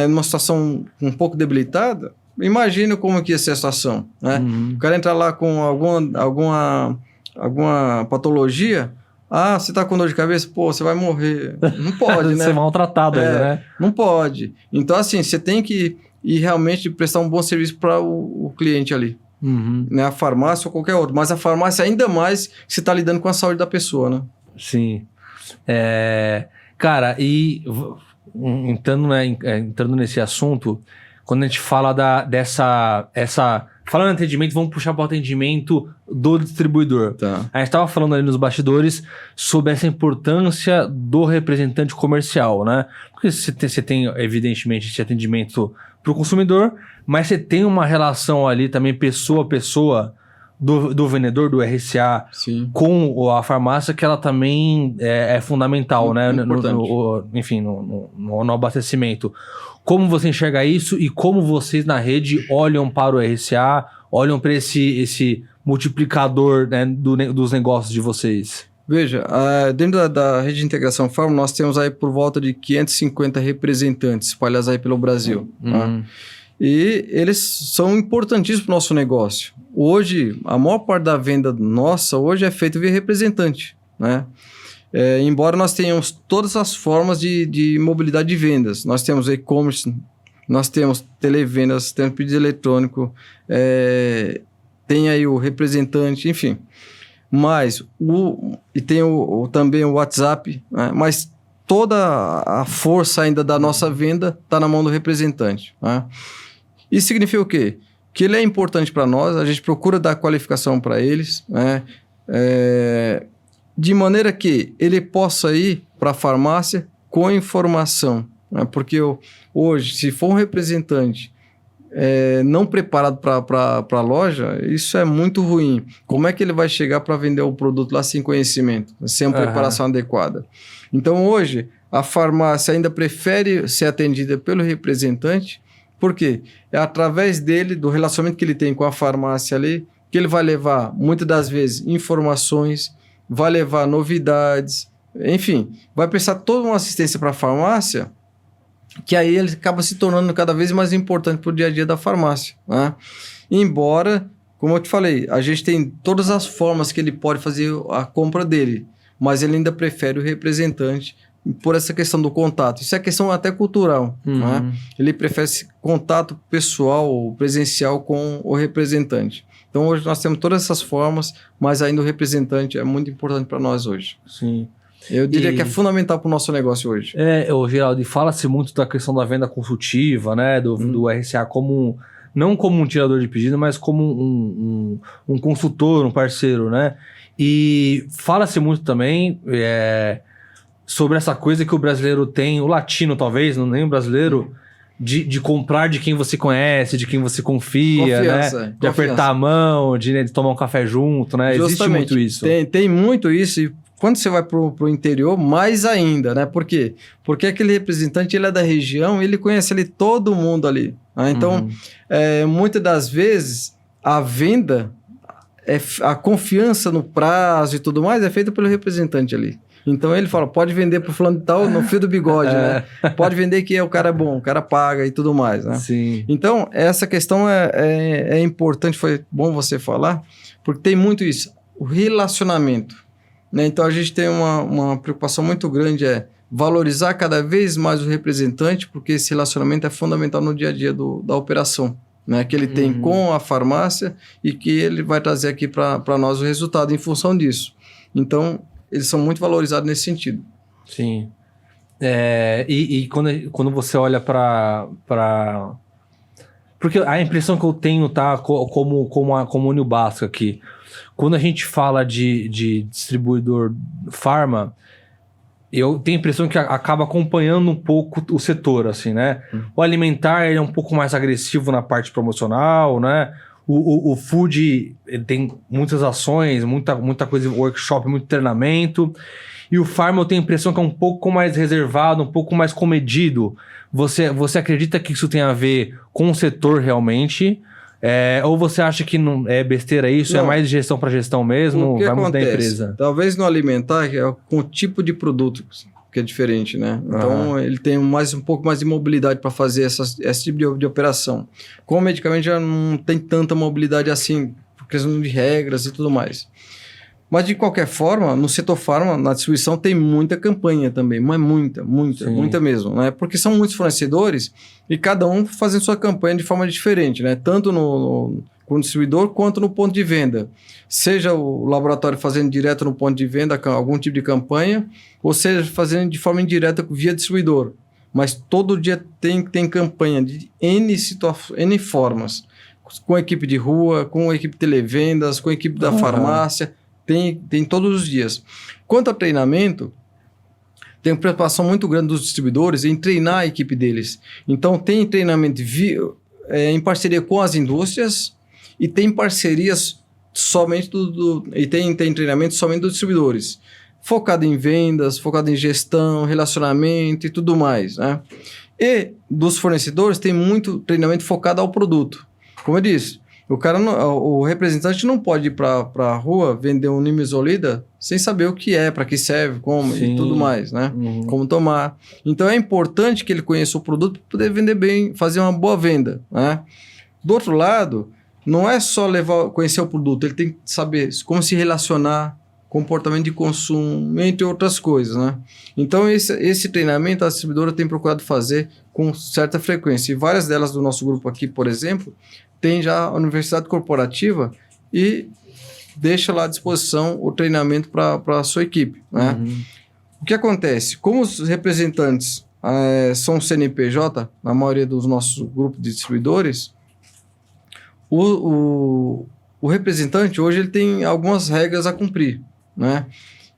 numa situação um pouco debilitada, imagina como que ia ser a situação, né? O cara entrar lá com alguma patologia, você tá com dor de cabeça? Pô, você vai morrer. Não pode, né? Ser maltratado ainda, né? Não pode. Então, assim, você tem que ir realmente prestar um bom serviço para o cliente ali. Né? A farmácia ou qualquer outro. Mas a farmácia ainda mais que você tá lidando com a saúde da pessoa, né? Sim. Cara, e entrando nesse assunto, quando a gente fala falando em atendimento, vamos puxar para o atendimento do distribuidor. Tá. A gente estava falando ali nos bastidores sobre essa importância do representante comercial, né? Porque você tem, evidentemente, esse atendimento para o consumidor, mas você tem uma relação ali também pessoa a pessoa do vendedor, do RCA, Sim. com a farmácia, que ela também é fundamental, né? No abastecimento. Como você enxerga isso e como vocês na rede olham para o RCA, olham para esse multiplicador, né, dos negócios de vocês? Veja, dentro da rede de integração Farm, nós temos aí por volta de 550 representantes espalhados aí pelo Brasil. Tá? E eles são importantíssimos para o nosso negócio. Hoje, a maior parte da venda nossa hoje é feita via representante, né? Embora nós tenhamos todas as formas de mobilidade de vendas. Nós temos e-commerce, nós temos televendas, temos pedido eletrônico, tem aí o representante, enfim. Mas, e tem também o WhatsApp, né? Mas toda a força ainda da nossa venda está na mão do representante, né? Isso significa o quê? Que ele é importante para nós, a gente procura dar qualificação para eles, né? De maneira que ele possa ir para a farmácia com informação, né? Porque hoje, se for um representante não preparado para a loja, isso é muito ruim. Como é que ele vai chegar para vender o produto lá sem conhecimento, sem uma preparação adequada? Então, hoje, a farmácia ainda prefere ser atendida pelo representante. Por quê? É através dele, do relacionamento que ele tem com a farmácia ali, que ele vai levar, muitas das vezes, informações, vai levar novidades, enfim, vai prestar toda uma assistência para a farmácia, que aí ele acaba se tornando cada vez mais importante para o dia a dia da farmácia, né? Embora, como eu te falei, a gente tem todas as formas que ele pode fazer a compra dele, mas ele ainda prefere o representante por essa questão do contato. Isso é questão até cultural, né? Ele prefere esse contato pessoal, presencial com o representante. Então, hoje nós temos todas essas formas, mas ainda o representante é muito importante para nós hoje. Sim. Eu diria que é fundamental para o nosso negócio hoje. Geraldo, e fala-se muito da questão da venda consultiva, né? Do RCA não como um tirador de pedido, mas como um consultor, um parceiro, né? E fala-se muito também sobre essa coisa que o brasileiro tem, o latino talvez, não nem o brasileiro, de comprar de quem você conhece, de quem você confia, né? De apertar a mão, de tomar um café junto, né? Existe muito isso. Tem muito isso, e quando você vai pro interior, mais ainda, né? Por quê? Porque aquele representante, ele é da região, ele conhece ali todo mundo ali. Né? Então, muitas das vezes, a venda, a confiança no prazo e tudo mais é feita pelo representante ali. Então ele fala, pode vender pro fulano de tal no fio do bigode, né? Pode vender que o cara é bom, o cara paga e tudo mais, né? Sim. Então, essa questão é importante, foi bom você falar, porque tem muito isso, o relacionamento, né? Então a gente tem uma preocupação muito grande, valorizar cada vez mais o representante, porque esse relacionamento é fundamental no dia a dia da operação, né? Que ele tem com a farmácia e que ele vai trazer aqui para nós o resultado em função disso. Então, eles são muito valorizados nesse sentido. Sim. E quando você olha para... Porque a impressão que eu tenho, tá, como a Uniobasco aqui, quando a gente fala de distribuidor farma, eu tenho a impressão que acaba acompanhando um pouco o setor, assim, né? O alimentar ele é um pouco mais agressivo na parte promocional, né? O food ele tem muitas ações, muita coisa, workshop, muito treinamento. E o farm eu tenho a impressão que é um pouco mais reservado, um pouco mais comedido. Você acredita que isso tem a ver com o setor realmente? Ou você acha que não é besteira isso? Não. É mais de gestão para gestão mesmo? Vai mudar a empresa? Talvez no alimentar, que é com o tipo de produto que é diferente, né? Então, ele tem um pouco mais de mobilidade para fazer esse tipo de operação. Com o medicamento já não tem tanta mobilidade assim, por questão de regras e tudo mais. Mas, de qualquer forma, no setor farma, na distribuição, tem muita campanha também. Mas muita mesmo, né? Porque são muitos fornecedores e cada um fazendo sua campanha de forma diferente, né? Tanto com o distribuidor quanto no ponto de venda. Seja o laboratório fazendo direto no ponto de venda algum tipo de campanha, ou seja, fazendo de forma indireta via distribuidor. Mas todo dia tem campanha de N formas. Com a equipe de rua, com a equipe de televendas, com a equipe da farmácia... Tem todos os dias. Quanto ao treinamento, tem uma preocupação muito grande dos distribuidores em treinar a equipe deles. Então, tem treinamento em parceria com as indústrias e tem parcerias somente e tem treinamento somente dos distribuidores. Focado em vendas, focado em gestão, relacionamento e tudo mais, né? E dos fornecedores, tem muito treinamento focado ao produto. Como eu disse, o representante não pode ir para a rua vender um Nimesulida sem saber o que é, para que serve, como e tudo mais, né? Como tomar. Então, é importante que ele conheça o produto para poder vender bem, fazer uma boa venda, né? Do outro lado, não é só conhecer o produto, ele tem que saber como se relacionar, comportamento de consumo, entre outras coisas, né? Então, esse treinamento a distribuidora tem procurado fazer com certa frequência. E várias delas do nosso grupo aqui, por exemplo, tem já a universidade corporativa e deixa lá à disposição o treinamento para a sua equipe, né? O que acontece? Como os representantes são CNPJ, na maioria dos nossos grupos de distribuidores, o representante hoje ele tem algumas regras a cumprir, né?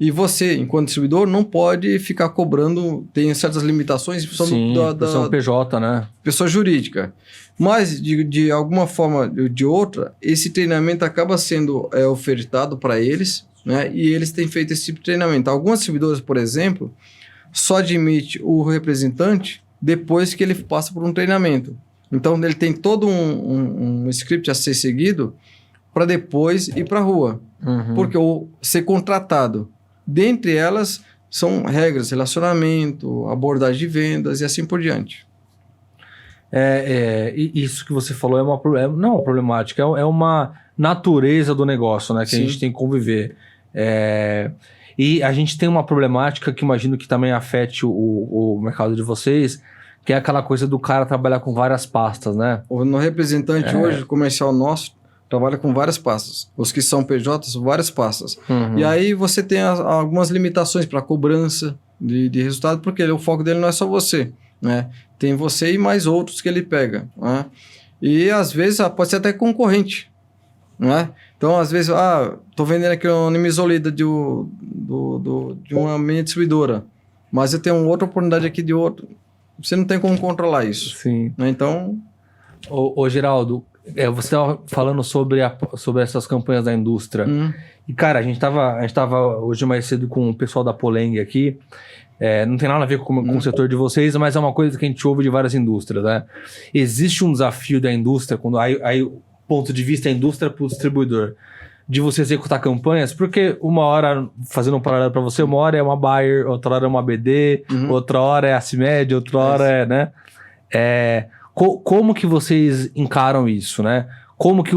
E você, enquanto distribuidor, não pode ficar cobrando, tem certas limitações. Pessoa PJ, né? Pessoa jurídica. Mas, de alguma forma ou de outra, esse treinamento acaba sendo ofertado para eles, né? E eles têm feito esse tipo de treinamento. Algumas distribuidoras, por exemplo, só admite o representante depois que ele passa por um treinamento. Então, ele tem todo um script a ser seguido para depois ir para a rua. Porque ser contratado. Dentre elas, são regras, relacionamento, abordagem de vendas e assim por diante. Isso que você falou não é uma problemática, é uma natureza do negócio, né? Que a gente tem que conviver. E a gente tem uma problemática que imagino que também afete o mercado de vocês, que é aquela coisa do cara trabalhar com várias pastas, né? No representante hoje, comercial nosso, trabalha com várias pastas. Os que são PJs, várias pastas. E aí você tem algumas limitações para cobrança de resultado, porque o foco dele não é só você, né? Tem você e mais outros que ele pega, né? E às vezes pode ser até concorrente, né? Então, às vezes, estou vendendo aqui um Nimesulida de uma minha distribuidora, mas eu tenho outra oportunidade aqui de outro. Você não tem como controlar isso. Sim. Né? Então... Ô Geraldo, você estava falando sobre essas campanhas da indústria. E, cara, a gente tava hoje mais cedo com o pessoal da Poleng aqui. Não tem nada a ver com o setor de vocês, mas é uma coisa que a gente ouve de várias indústrias, né? Existe um desafio da indústria, aí o ponto de vista da indústria para o distribuidor, de você executar campanhas, porque uma hora, fazendo um paralelo para você, uma hora é uma Bayer, outra hora é uma BD, outra hora é a CIMED, outra hora né? Como que vocês encaram isso, né? Como que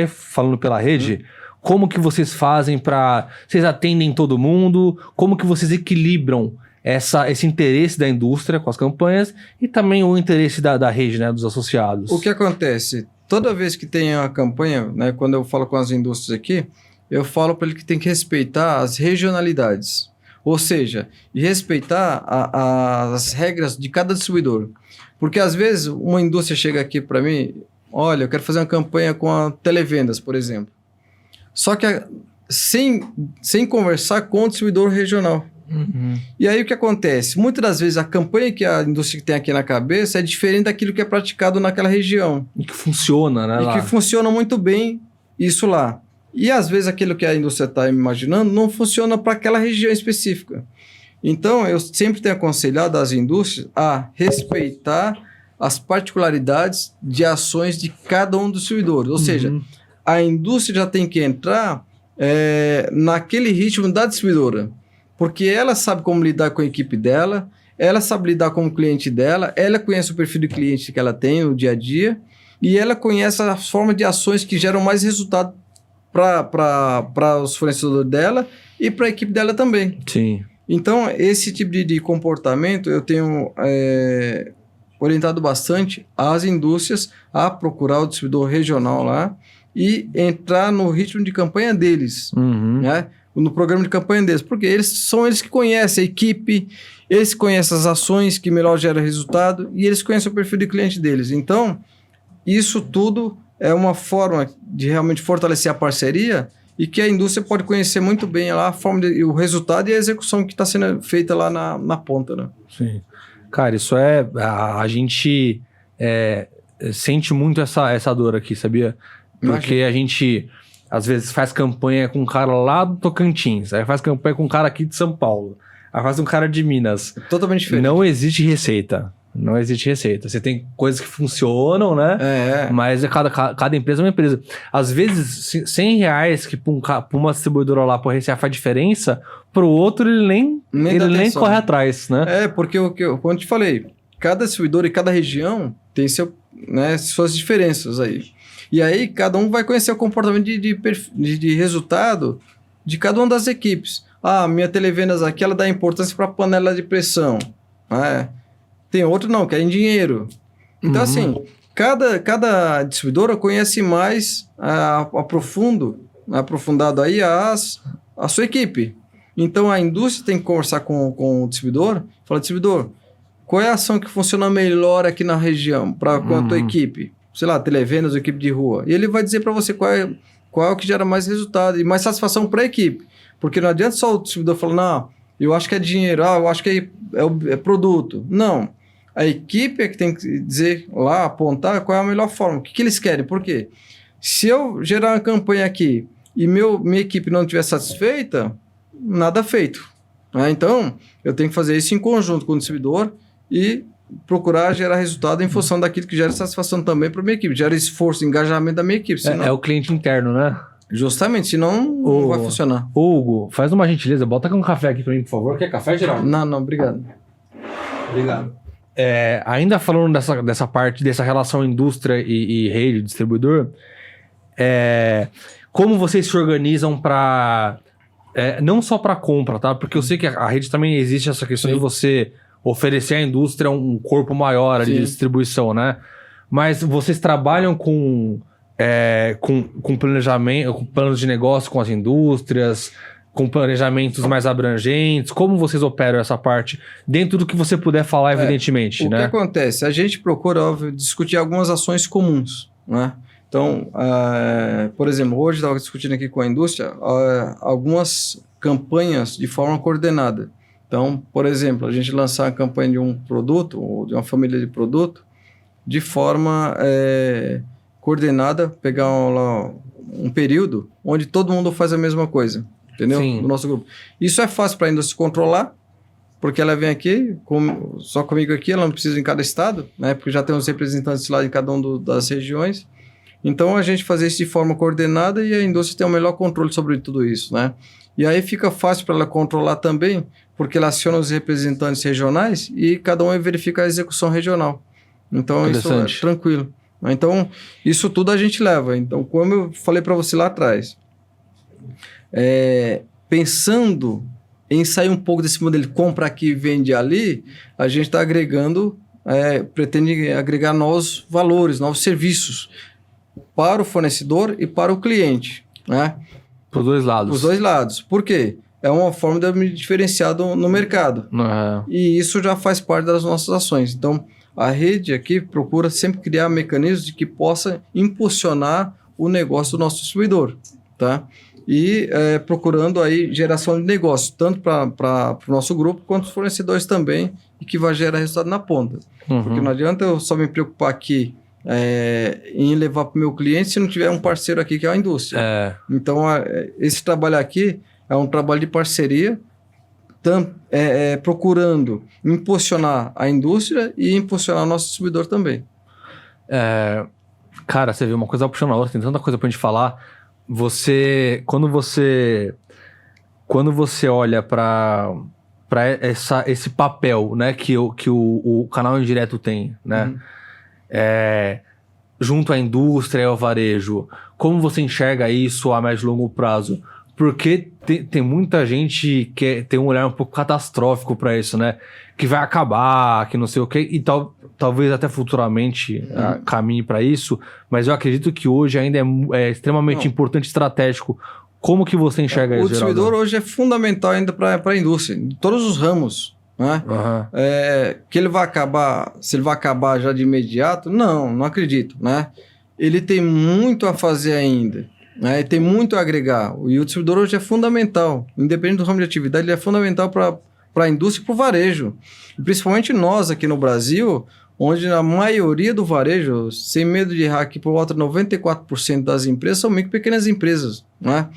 falando pela rede, como que vocês fazem para... Vocês atendem todo mundo? Como que vocês equilibram esse interesse da indústria com as campanhas e também o interesse da rede, né? Dos associados? O que acontece? Toda vez que tem a campanha, né? Quando eu falo com as indústrias aqui, eu falo para ele que tem que respeitar as regionalidades. Ou seja, de respeitar as regras de cada distribuidor. Porque às vezes uma indústria chega aqui para mim, olha, eu quero fazer uma campanha com a televendas, por exemplo. Só que sem conversar com o distribuidor regional. Uhum. E aí o que acontece? Muitas das vezes a campanha que a indústria tem aqui na cabeça é diferente daquilo que é praticado naquela região. E que funciona, né? E que funciona muito bem isso lá. E às vezes aquilo que a indústria está imaginando não funciona para aquela região específica. Então eu sempre tenho aconselhado as indústrias a respeitar as particularidades de ações de cada um dos distribuidores. Ou seja, a indústria já tem que entrar naquele ritmo da distribuidora. Porque ela sabe como lidar com a equipe dela, ela sabe lidar com o cliente dela, ela conhece o perfil do cliente que ela tem no dia a dia e ela conhece as formas de ações que geram mais resultado para os fornecedores dela e para a equipe dela também. Sim. Então, esse tipo de comportamento eu tenho orientado bastante as indústrias a procurar o distribuidor regional lá e entrar no ritmo de campanha deles, né? No programa de campanha deles, porque são eles que conhecem a equipe, eles conhecem as ações que melhor geram resultado e eles conhecem o perfil de cliente deles. Então, isso tudo é uma forma de realmente fortalecer a parceria e que a indústria pode conhecer muito bem lá a forma o resultado e a execução que está sendo feita lá na ponta, né? Sim. Cara, isso a gente sente muito essa dor aqui, sabia? Porque a gente às vezes faz campanha com um cara lá do Tocantins, aí faz campanha com um cara aqui de São Paulo, aí faz um cara de Minas. Totalmente diferente. Não existe receita. Não existe receita. Você tem coisas que funcionam, né? Mas cada empresa é uma empresa. Às vezes, R$100 que para uma distribuidora lá por receita faz diferença, para o outro ele nem corre atrás, né? Porque como eu te falei, cada distribuidor e cada região tem suas diferenças aí. E aí, cada um vai conhecer o comportamento de resultado de cada uma das equipes. Minha televendas aqui, ela dá importância para a panela de pressão. Tem outro não, que é em dinheiro. Então, assim, cada distribuidora conhece mais aprofundado aí a sua equipe. Então, a indústria tem que conversar com o distribuidor. Fala, distribuidor, qual é a ação que funciona melhor aqui na região com a tua equipe? Sei lá, televendas ou equipe de rua. E ele vai dizer para você qual é o que gera mais resultado e mais satisfação para a equipe. Porque não adianta só o distribuidor falar, não, eu acho que é dinheiro, eu acho que é produto. Não. A equipe é que tem que dizer lá, apontar qual é a melhor forma. O que eles querem? Por quê? Se eu gerar uma campanha aqui e minha equipe não estiver satisfeita, nada feito. Então, eu tenho que fazer isso em conjunto com o distribuidor e procurar gerar resultado em função daquilo que gera satisfação também para a minha equipe, gera esforço, engajamento da minha equipe. Senão... É o cliente interno, né? Justamente, senão não vai funcionar. Hugo, faz uma gentileza, bota um café aqui para mim, por favor. Quer café, Geraldo? Não, obrigado. Obrigado. Ainda falando dessa parte, dessa relação indústria e rede, distribuidor, como vocês se organizam para... não só para compra, tá? Porque eu sei que a rede também existe essa questão de você oferecer à indústria um corpo maior de distribuição, né? Mas vocês trabalham com planejamento, com planos de negócio com as indústrias, com planejamentos mais abrangentes? Como vocês operam essa parte? Dentro do que você puder falar, evidentemente, o que acontece? A gente procura, óbvio, discutir algumas ações comuns, né? Então, por exemplo, hoje estava discutindo aqui com a indústria algumas campanhas de forma coordenada. Então, por exemplo, a gente lançar uma campanha de um produto ou de uma família de produto de forma coordenada, pegar um período onde todo mundo faz a mesma coisa, entendeu? Sim. No nosso grupo. Isso é fácil para a indústria controlar, porque ela vem aqui, só comigo aqui, ela não precisa em cada estado, né? Porque já tem uns representantes lá em cada das regiões. Então, a gente fazer isso de forma coordenada e a indústria tem o melhor controle sobre tudo isso, né? E aí fica fácil para ela controlar também, porque ela aciona os representantes regionais e cada um verifica a execução regional. Então, isso é tranquilo. Então, isso tudo a gente leva. Então, como eu falei para você lá atrás, pensando em sair um pouco desse modelo de compra aqui e vende ali, a gente está agregando, pretende agregar novos valores, novos serviços para o fornecedor e para o cliente, né? Para os dois lados. Os dois lados. Por quê? é uma forma de eu me diferenciar no mercado. E isso já faz parte das nossas ações. Então, a rede aqui procura sempre criar mecanismos de que possa impulsionar o negócio do nosso distribuidor, tá? E procurando aí geração de negócio, tanto para o nosso grupo, quanto os fornecedores também, e que vai gerar resultado na ponta. Porque não adianta eu só me preocupar aqui em levar para o meu cliente se não tiver um parceiro aqui que é a indústria. Então, esse trabalho aqui é um trabalho de parceria, procurando impulsionar a indústria e impulsionar o nosso distribuidor também. Cara, você vê uma coisa puxando a outra, tem tanta coisa pra gente falar. Quando você olha para esse papel, né, que o canal indireto tem, né, junto à indústria e ao varejo, como você enxerga isso a médio e longo prazo? Porque tem muita gente que tem um olhar um pouco catastrófico para isso, né? Que vai acabar, que não sei o quê, e talvez até futuramente caminhe para isso, mas eu acredito que hoje ainda é extremamente importante e estratégico. Como que você enxerga isso, O distribuidor hoje é fundamental ainda para a indústria, em todos os ramos, né? Que ele vai acabar, se ele vai acabar já de imediato, não acredito, né? Ele tem muito a fazer ainda. Tem muito a agregar. E o distribuidor hoje é fundamental. Independente do ramo de atividade, ele é fundamental para a indústria e para o varejo. E principalmente nós aqui no Brasil, onde a maioria do varejo, sem medo de errar aqui, por volta de 94% das empresas são micro e pequenas empresas. Né?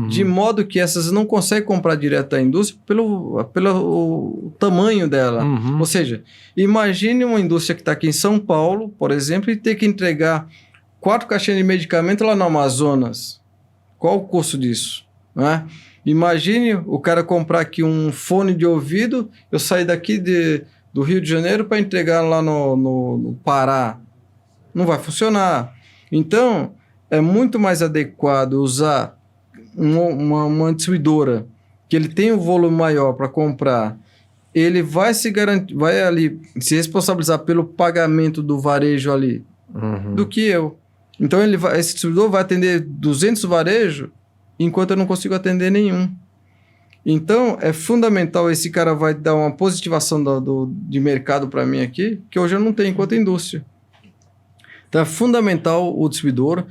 De modo que essas não conseguem comprar direto da indústria pelo tamanho dela. Ou seja, imagine uma indústria que está aqui em São Paulo, por exemplo, e ter que entregar 4 caixinhas de medicamento lá no Amazonas. Qual o custo disso? Né? Imagine o cara comprar aqui um fone de ouvido, eu sair daqui do Rio de Janeiro para entregar lá no Pará. Não vai funcionar. Então, é muito mais adequado usar uma distribuidora que ele tem um volume maior para comprar. Ele vai se se responsabilizar pelo pagamento do varejo ali do que eu. Então, esse distribuidor vai atender 200 varejos, enquanto eu não consigo atender nenhum. Então, é fundamental, esse cara vai dar uma positivação de mercado para mim aqui, que hoje eu não tenho enquanto indústria. Então, é fundamental o distribuidor.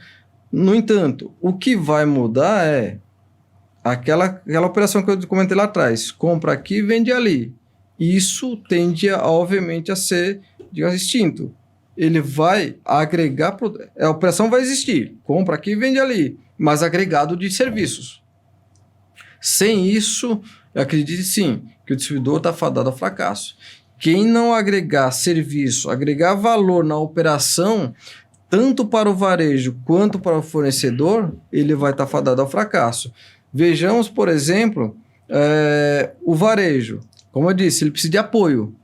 No entanto, o que vai mudar é aquela operação que eu comentei lá atrás. Compra aqui e vende ali. Isso tende, obviamente, a ser extinto. Ele vai agregar... A operação vai existir. Compra aqui e vende ali. Mas agregado de serviços. Sem isso, eu acredito sim, que o distribuidor está fadado ao fracasso. Quem não agregar serviço, agregar valor na operação, tanto para o varejo quanto para o fornecedor, ele vai estar fadado ao fracasso. Vejamos, por exemplo, o varejo. Como eu disse, ele precisa de apoio.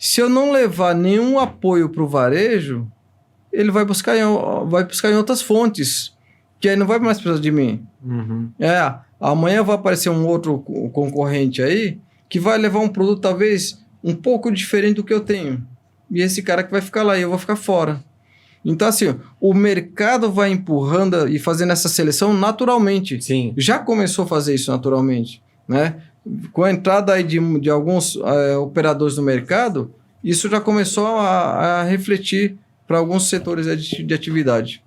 Se eu não levar nenhum apoio para o varejo, ele vai buscar em outras fontes, que aí não vai mais precisar de mim. Amanhã vai aparecer um outro concorrente aí que vai levar um produto talvez um pouco diferente do que eu tenho. E esse cara que vai ficar lá e eu vou ficar fora. Então, assim, o mercado vai empurrando e fazendo essa seleção naturalmente. Sim. Já começou a fazer isso naturalmente, né? Com a entrada aí de alguns operadores no mercado, isso já começou a refletir para alguns setores de atividade.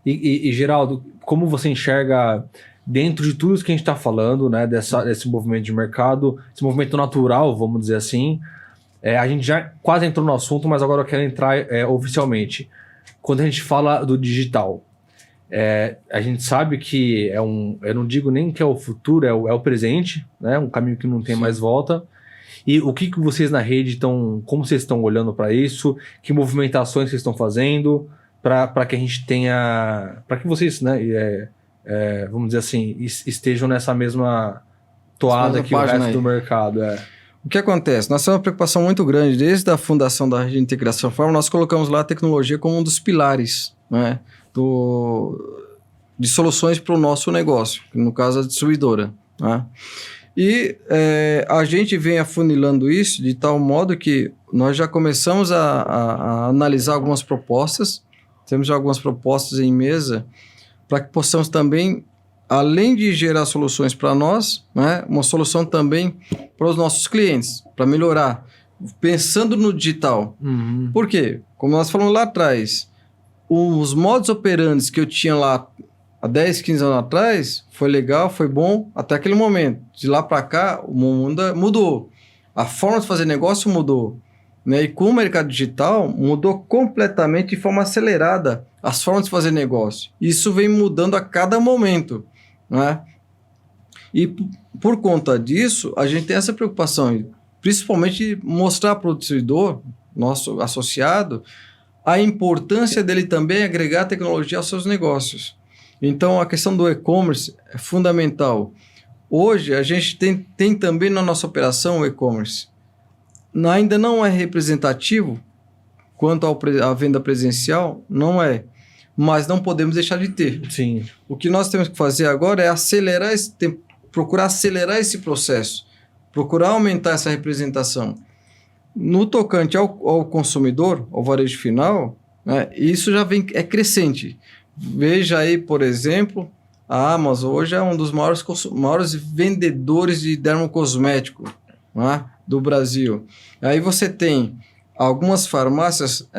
E Geraldo, como você enxerga dentro de tudo isso que a gente está falando, né, desse movimento de mercado, esse movimento natural, vamos dizer assim, a gente já quase entrou no assunto, mas agora eu quero entrar oficialmente. Quando a gente fala do digital, a gente sabe que eu não digo nem que é o futuro, é o presente, né, um caminho que não tem mais volta. E o que vocês na rede como vocês estão olhando para isso? Que movimentações vocês estão fazendo para que a gente tenha... Para que vocês, né, vamos dizer assim, estejam nessa mesma toada que o resto do mercado. O que acontece? Nós temos uma preocupação muito grande. Desde a fundação da rede de integração Farma, nós colocamos lá a tecnologia como um dos pilares, né, de soluções para o nosso negócio, no caso a distribuidora. Né? E a gente vem afunilando isso de tal modo que nós já começamos a analisar algumas propostas, temos já algumas propostas em mesa, para que possamos também além de gerar soluções para nós, né, uma solução também para os nossos clientes, para melhorar, pensando no digital. Por quê? Como nós falamos lá atrás, os modus operandi que eu tinha lá há 10, 15 anos atrás, foi legal, foi bom até aquele momento. De lá para cá, o mundo mudou. A forma de fazer negócio mudou. Né? E com o mercado digital, mudou completamente de forma acelerada as formas de fazer negócio. Isso vem mudando a cada momento. Né? E por conta disso, a gente tem essa preocupação, principalmente de mostrar para o distribuidor, nosso associado, a importância dele também agregar tecnologia aos seus negócios. Então, a questão do e-commerce é fundamental. Hoje, a gente tem também na nossa operação o e-commerce. Ainda não é representativo quanto à venda presencial, não é. Mas não podemos deixar de ter. Sim. O que nós temos que fazer agora é procurar acelerar esse processo, procurar aumentar essa representação. No tocante ao consumidor, ao varejo final, né, isso já é crescente. Veja aí, por exemplo, a Amazon hoje é um dos maiores vendedores de dermocosmético, né, do Brasil. Aí você tem algumas farmácias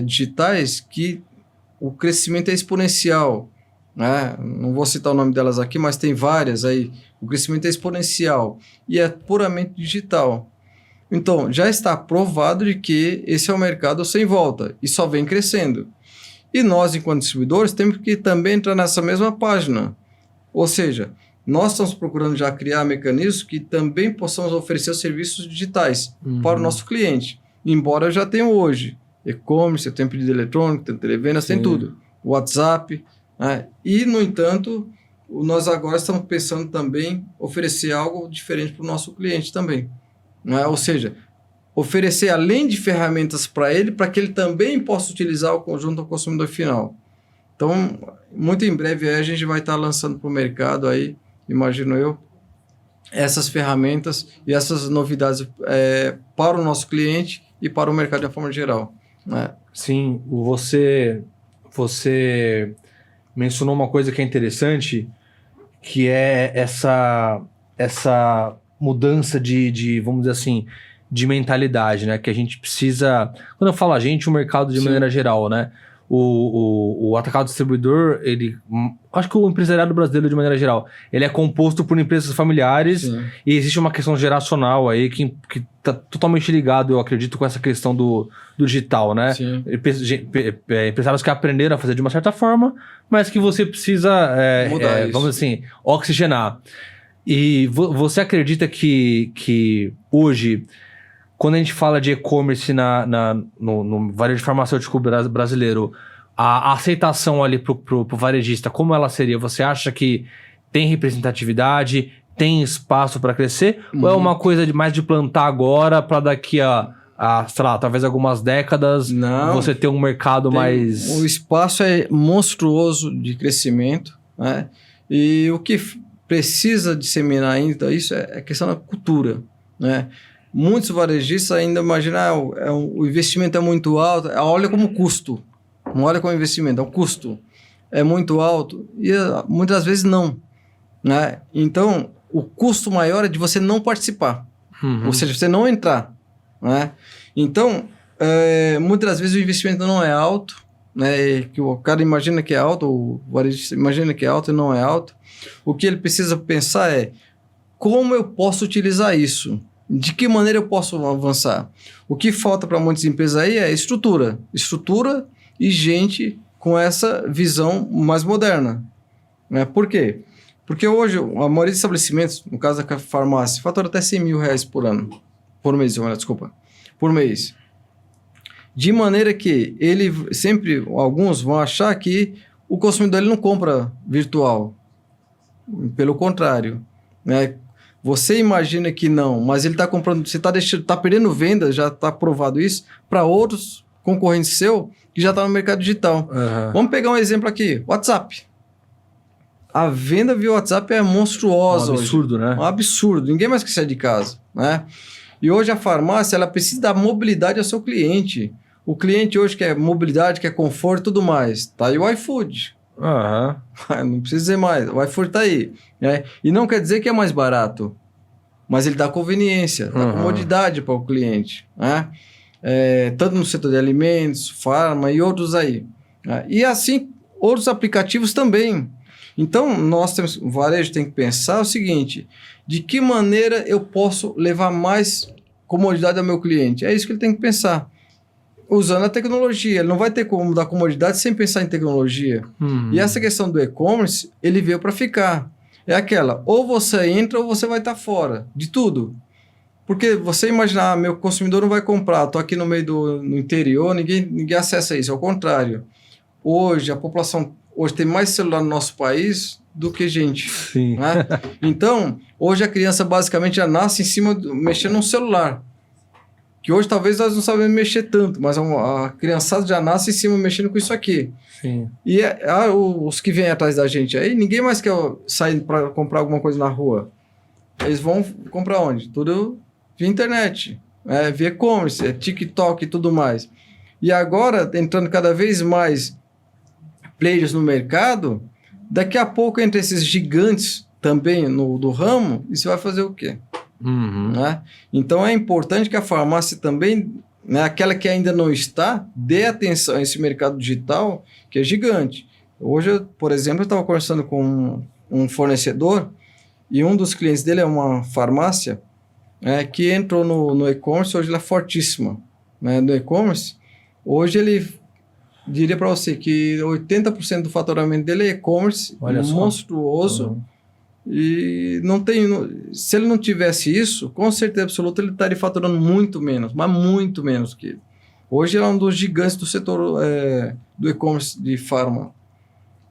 digitais que o crescimento é exponencial. Né? Não vou citar o nome delas aqui, mas tem várias aí. O crescimento é exponencial e é puramente digital. Então, já está provado de que esse é um mercado sem volta e só vem crescendo. E nós, enquanto distribuidores, temos que também entrar nessa mesma página. Ou seja, nós estamos procurando já criar mecanismos que também possamos oferecer serviços digitais para o nosso cliente. Embora eu já tenha hoje e-commerce, eu tenho pedido eletrônico, tenho televendas, tem tudo. WhatsApp. Né? E, no entanto, nós agora estamos pensando também oferecer algo diferente para o nosso cliente também. Né? Ou seja, oferecer além de ferramentas para ele, para que ele também possa utilizar o conjunto do consumidor final. Então, muito em breve aí a gente vai estar lançando para o mercado aí, imagino eu, essas ferramentas e essas novidades para o nosso cliente e para o mercado de uma forma geral. Né? Sim, você mencionou uma coisa que é interessante, que é essa mudança de, vamos dizer assim, de mentalidade, né? Que a gente precisa... Quando eu falo a gente, o mercado de maneira geral, né? O atacado distribuidor, acho que o empresariado brasileiro, de maneira geral, ele é composto por empresas familiares. Sim. E existe uma questão geracional aí que tá totalmente ligado, eu acredito, com essa questão do digital, né? Sim. Empresários que aprenderam a fazer de uma certa forma, mas que você precisa, vamos dizer assim, oxigenar. E você acredita que hoje, quando a gente fala de e-commerce no varejo farmacêutico brasileiro, a aceitação ali pro varejista, como ela seria? Você acha que tem representatividade, tem espaço para crescer? Ou é uma coisa mais de plantar agora para daqui a, sei lá, talvez algumas décadas, você ter um mercado mais... O espaço é monstruoso de crescimento, né? E o que precisa disseminar ainda isso é questão da cultura, né? Muitos varejistas ainda imaginam o investimento é muito alto, olha como custo, não olha como investimento, é o custo, é muito alto e muitas vezes não, né? Então, o custo maior é de você não participar, ou seja, você não entrar, né? Então, muitas das vezes o investimento não é alto, né? Que o cara imagina que é alto, o varejista imagina que é alto e não é alto. O que ele precisa pensar é como eu posso utilizar isso? De que maneira eu posso avançar? O que falta para muitas empresas aí é estrutura e gente com essa visão mais moderna. Né? Por quê? Porque hoje a maioria dos estabelecimentos, no caso da farmácia, fatura até R$100 mil por mês. De maneira que alguns vão achar que o consumidor ele não compra virtual. Pelo contrário, né? Você imagina que não, mas ele está comprando, você está perdendo venda, já está provado isso, para outros concorrentes seus que já estão no mercado digital. Vamos pegar um exemplo aqui, WhatsApp. A venda via WhatsApp é monstruosa. Um absurdo, hoje. Né? Um absurdo. Ninguém mais quer sair de casa, né? E hoje a farmácia ela precisa dar mobilidade ao seu cliente. O cliente hoje quer mobilidade, quer conforto e tudo mais. Tá aí o iFood. Aham. Não precisa dizer mais, o iFood tá aí. Né? E não quer dizer que é mais barato, mas ele dá conveniência, dá comodidade para o cliente. Né? Tanto no setor de alimentos, farma e outros aí. Né? E assim, outros aplicativos também. Então, o varejo tem que pensar o seguinte, de que maneira eu posso levar mais comodidade ao meu cliente? É isso que ele tem que pensar. Usando a tecnologia. Ele não vai ter como dar comodidade sem pensar em tecnologia. E essa questão do e-commerce, ele veio para ficar. É aquela, ou você entra ou você vai estar fora de tudo. Porque você imaginar, meu consumidor não vai comprar, estou aqui no meio no interior, ninguém acessa isso. Ao contrário. Hoje, a população tem mais celular no nosso país do que gente. Sim. Né? Então, hoje a criança basicamente já nasce em cima, mexendo no celular. Que hoje talvez nós não sabemos mexer tanto, mas a criançada já nasce em cima mexendo com isso aqui. Sim. E os que vêm atrás da gente aí, ninguém mais quer sair para comprar alguma coisa na rua. Eles vão comprar onde? Tudo via internet, via e-commerce, TikTok e tudo mais. E agora, entrando cada vez mais players no mercado, daqui a pouco, entre esses gigantes também do ramo, isso vai fazer o quê? Né? Então é importante que a farmácia também, né, aquela que ainda não está, dê atenção a esse mercado digital que é gigante. Hoje, por exemplo, eu estava conversando com um fornecedor e um dos clientes dele é uma farmácia que entrou no e-commerce. Hoje ela é fortíssima, né, no e-commerce. Hoje ele diria para você que 80% do faturamento dele é e-commerce, monstruoso. E não tem. Se ele não tivesse isso, com certeza absoluta ele estaria faturando muito menos, mas muito menos que ele. Hoje ele é um dos gigantes do setor do e-commerce de farma.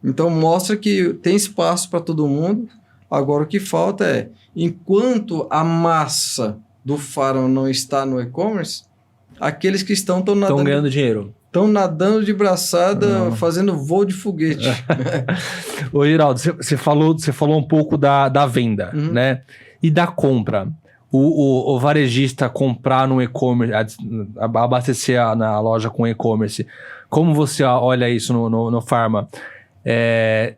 Então mostra que tem espaço para todo mundo. Agora o que falta é, enquanto a massa do farma não está no e-commerce, aqueles que estão ganhando dinheiro. Estão nadando de braçada, fazendo voo de foguete. Ô, Giraldo, você falou um pouco da venda, né? E da compra. O varejista comprar no e-commerce, abastecer na loja com e-commerce, como você olha isso no Pharma?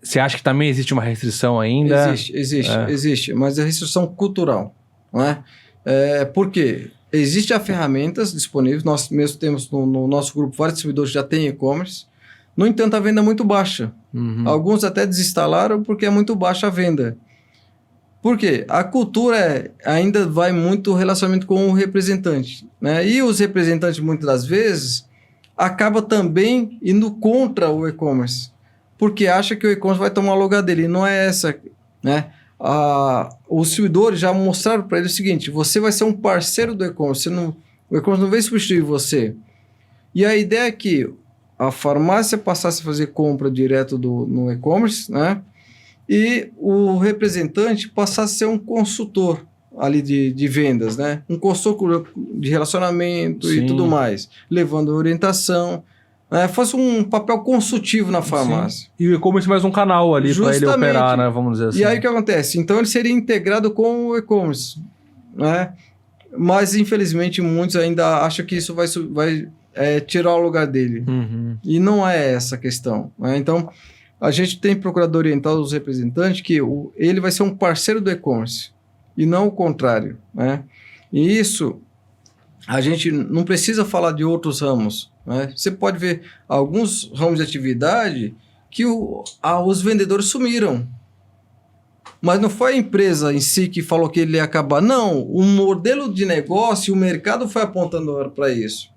Você acha que também existe uma restrição ainda? Existe, mas é restrição cultural. Não é? Por quê? Existem ferramentas disponíveis, nós mesmo temos no nosso grupo vários distribuidores que já têm e-commerce. No entanto, a venda é muito baixa. Alguns até desinstalaram porque é muito baixa a venda. Por quê? A cultura ainda vai muito relacionamento com o representante. Né? E os representantes, muitas das vezes, acabam também indo contra o e-commerce. Porque acha que o e-commerce vai tomar o lugar dele. E não é essa, né? Os distribuidores já mostraram para ele o seguinte: você vai ser um parceiro do e-commerce, o e-commerce não vai substituir você. E a ideia é que a farmácia passasse a fazer compra direto no e-commerce, né? E o representante passasse a ser um consultor ali de vendas, né? Um consultor de relacionamento. Sim. E tudo mais, levando orientação. Fosse um papel consultivo na farmácia. Sim. E o e-commerce mais um canal ali para ele operar, né? Vamos dizer assim. E aí o que acontece? Então ele seria integrado com o e-commerce, né? Mas infelizmente muitos ainda acham que isso vai tirar o lugar dele. E não é essa a questão, né? Então a gente tem procurado orientar os representantes que ele vai ser um parceiro do e-commerce e não o contrário, né? E isso a gente não precisa falar de outros ramos. Né? Você pode ver alguns ramos de atividade que os vendedores sumiram. Mas não foi a empresa em si que falou que ele ia acabar. Não, o modelo de negócio, o mercado foi apontando para isso.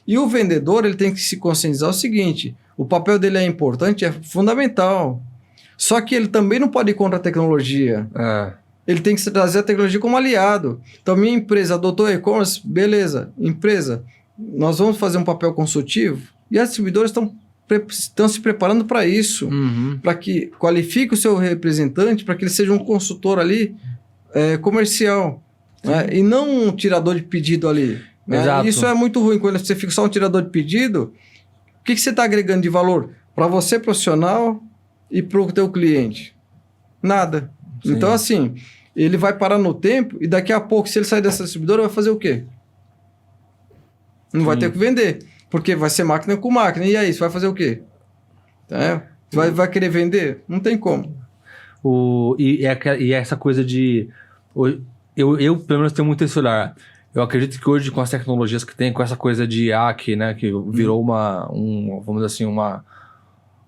E o vendedor ele tem que se conscientizar o seguinte: o papel dele é importante, é fundamental. Só que ele também não pode ir contra a tecnologia. Ele tem que trazer a tecnologia como aliado. Então, minha empresa adotou e-commerce, beleza. Empresa, nós vamos fazer um papel consultivo e as distribuidoras estão se preparando para isso, para que qualifique o seu representante, para que ele seja um consultor ali comercial, né? E não um tirador de pedido ali. Né? Isso é muito ruim. Quando você fica só um tirador de pedido, o que você está agregando de valor para você profissional e para o teu cliente? Nada. Sim. Então, assim, ele vai parar no tempo e daqui a pouco, se ele sair dessa distribuidora, vai fazer o quê? Não vai ter que vender, porque vai ser máquina com máquina. E aí, você vai fazer o quê? Vai querer vender? Não tem como. E essa coisa de... Eu, pelo menos, tenho muito esse olhar. Eu acredito que hoje, com as tecnologias que tem, com essa coisa de IA, né, que virou vamos dizer assim, uma